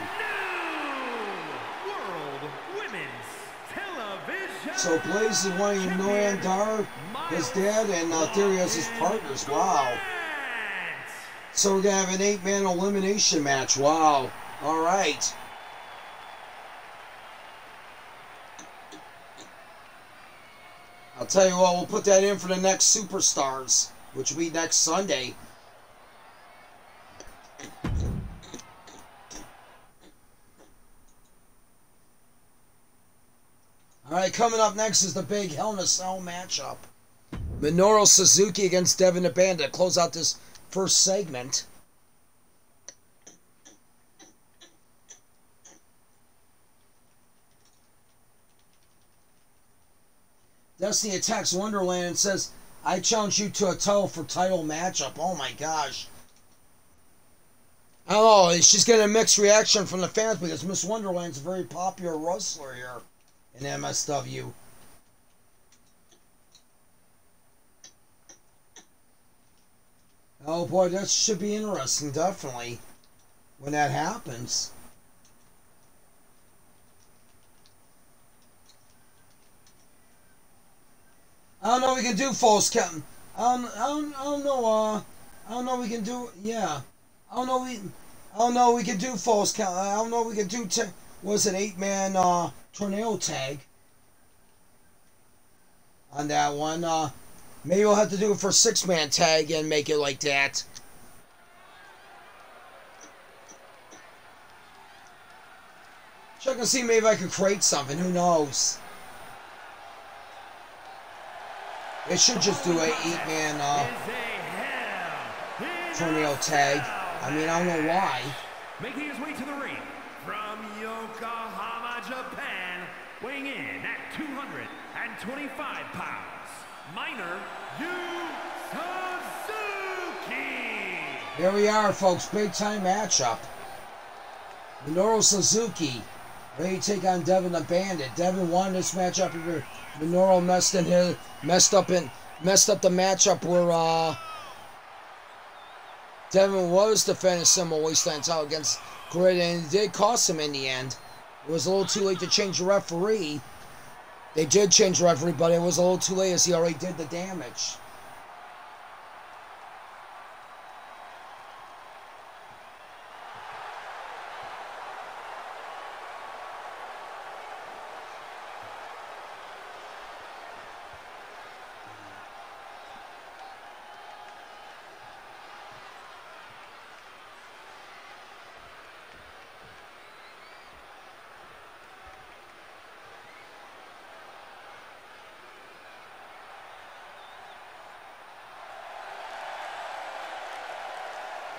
So Blaze is wanting Noam Dar, his dad, and Theory as his partners. Wow. So we're going to have an 8-man elimination match. Wow. All right. I'll tell you what, we'll put that in for the next Superstars, which will be next Sunday. Alright, coming up next is the big Hell in a Cell matchup. Minoru Suzuki against Devin the Bandit. Close out this first segment. Destiny attacks Wonderland and says, I challenge you to a title for title matchup. Oh my gosh. I don't know, she's getting a mixed reaction from the fans because Miss Wonderland's a very popular wrestler here in MSW. Oh boy, that should be interesting, definitely, when that happens. I don't know we can do false count. I don't know we can do, yeah. I don't know we can do false count. I don't know we can do, was it 8-man tornado tag on that one. Maybe we'll have to do it for 6-man tag and make it like that. Check and see maybe I could create something. Who knows? It should just do a 8-man tornado tag. I mean, I don't know why. Making his way to the ring from Yokohama, Japan, weighing in at 225 pounds, Minoru Suzuki. Here we are, folks. Big time matchup. Minoru Suzuki ready to take on Devin the Bandit. Devin won this matchup. Minoru messed up the matchup where Devin was defending similar Wasteland title against Crichton, and it did cost him in the end. It was a little too late to change the referee. They did change referee, but it was a little too late as he already did the damage.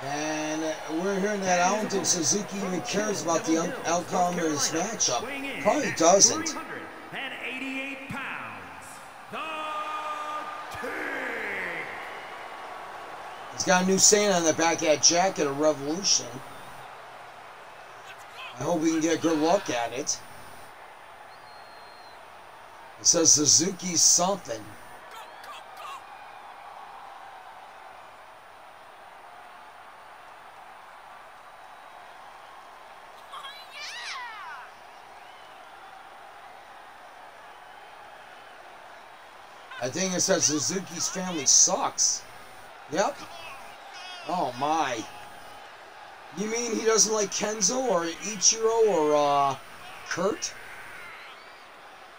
And we're hearing that I don't think Suzuki even cares about the outcome of this matchup. Probably doesn't. 288 pounds, the King. He's got a new saying on the back of that jacket of Revolution. I hope we can get a good look at it. It says Suzuki's something. I think it says Suzuki's family sucks. Yep. Oh my. You mean he doesn't like Kenzo or Ichiro or Kurt?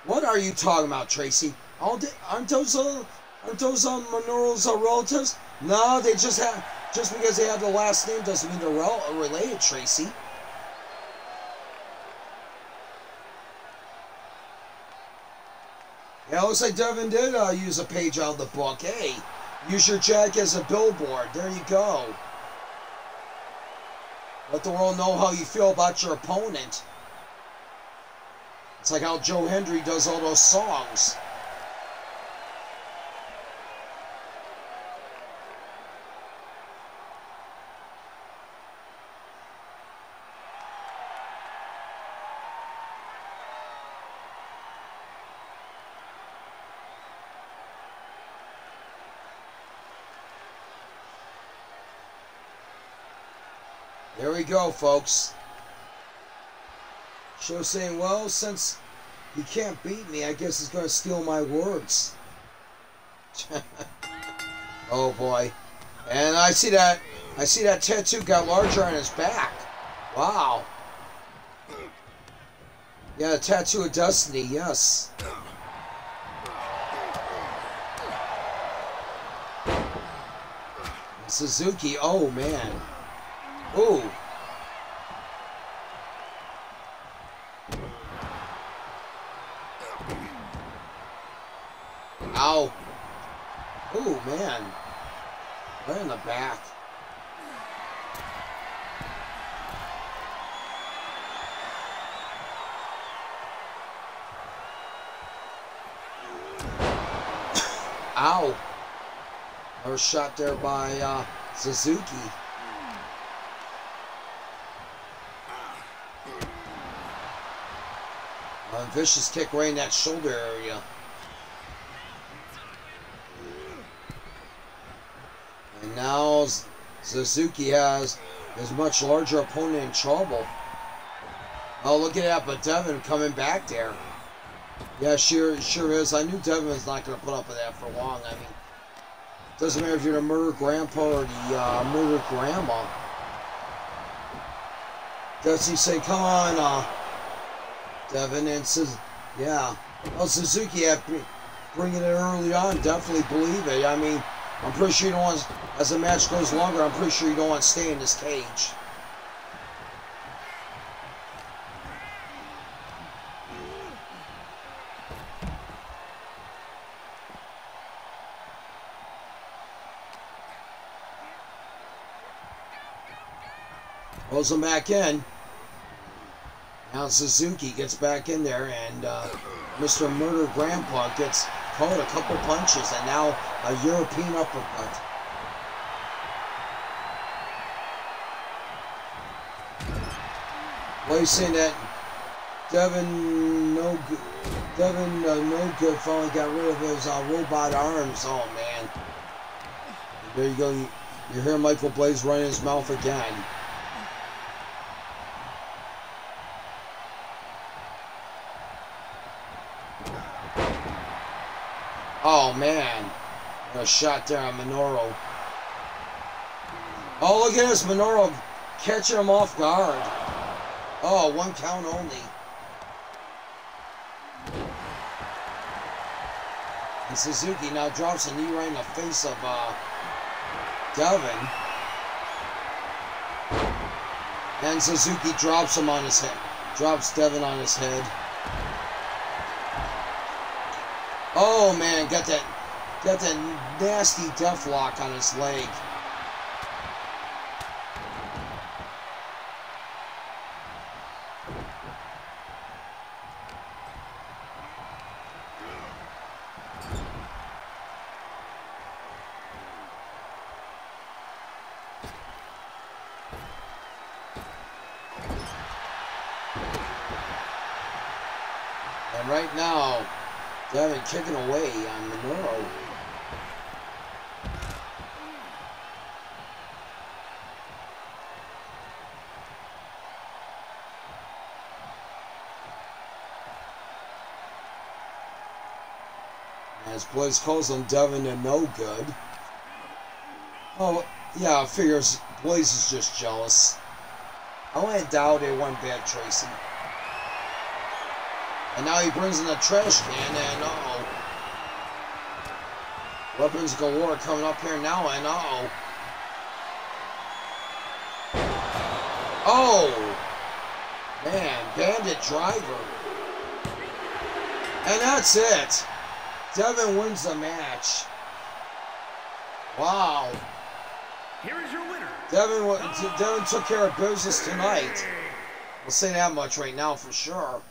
What are you talking about, Tracy? Aren't those Minoru's relatives? No, they just because they have the last name doesn't mean they're related, Tracy. Yeah, it looks like Devin did use a page out of the book. Hey, use your jacket as a billboard. There you go. Let the world know how you feel about your opponent. It's like how Joe Hendry does all those songs. There we go, folks. Show saying, well, since he can't beat me, I guess he's going to steal my words. Oh, boy. And I see that tattoo got larger on his back. Wow. Yeah, the tattoo of destiny, yes. Suzuki, oh, man. Ooh. Ow. Ooh, man. Right in the back. Ow. Another shot there by Suzuki. Vicious kick right in that shoulder area. And now Suzuki has his much larger opponent in trouble. Oh, look at that, but Devin coming back there. Yeah, sure is. I knew Devin was not going to put up with that for long. I mean, doesn't matter if you're the murdered grandpa or the murdered grandma. Does he say, come on, Devin, and says, yeah. Well, Suzuki had bringing it early on, definitely believe it. I mean, I'm pretty sure you don't want, as the match goes longer, I'm pretty sure you don't want to stay in this cage. Pulls him back in. Now Suzuki gets back in there, and Mr. Murder Grandpa gets caught a couple punches, and now a European uppercut. Well, he's saying that Devin no good finally got rid of his robot arms. Oh man! There you go. You hear Michael Blaze running his mouth again. Oh, man. A shot there on Minoru. Oh, look at this. Minoru catching him off guard. Oh, 1 count only. And Suzuki now drops a knee right in the face of Devin. And Suzuki drops him on his head. Drops Devin on his head. Oh man, got that nasty death lock on his leg. And right now, Devin kicking away on Minoru. As Blaze calls him Devin and no good. Oh, yeah, figures Blaze is just jealous. I wouldn't doubt it went bad, Tracy. And now he brings in the trash can, and uh-oh. Weapons galore coming up here now, and uh-oh. Oh! Man, Bandit driver. And that's it. Devin wins the match. Wow. Here is your winner. Devin took care of business tonight. We'll say that much right now for sure.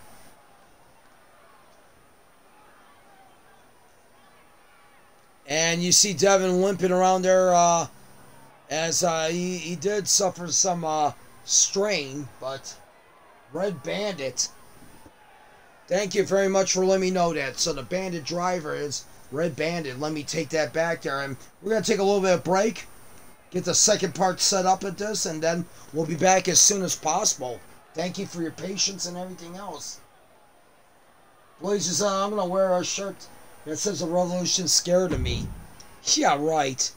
And you see Devin limping around there as he did suffer some strain, but Red Bandit. Thank you very much for letting me know that. So the Bandit driver is Red Bandit. Let me take that back there. And we're going to take a little bit of break, get the second part set up at this, and then we'll be back as soon as possible. Thank you for your patience and everything else. Blaze, I'm going to wear a shirt that says the revolution's scared of me. Yeah, right.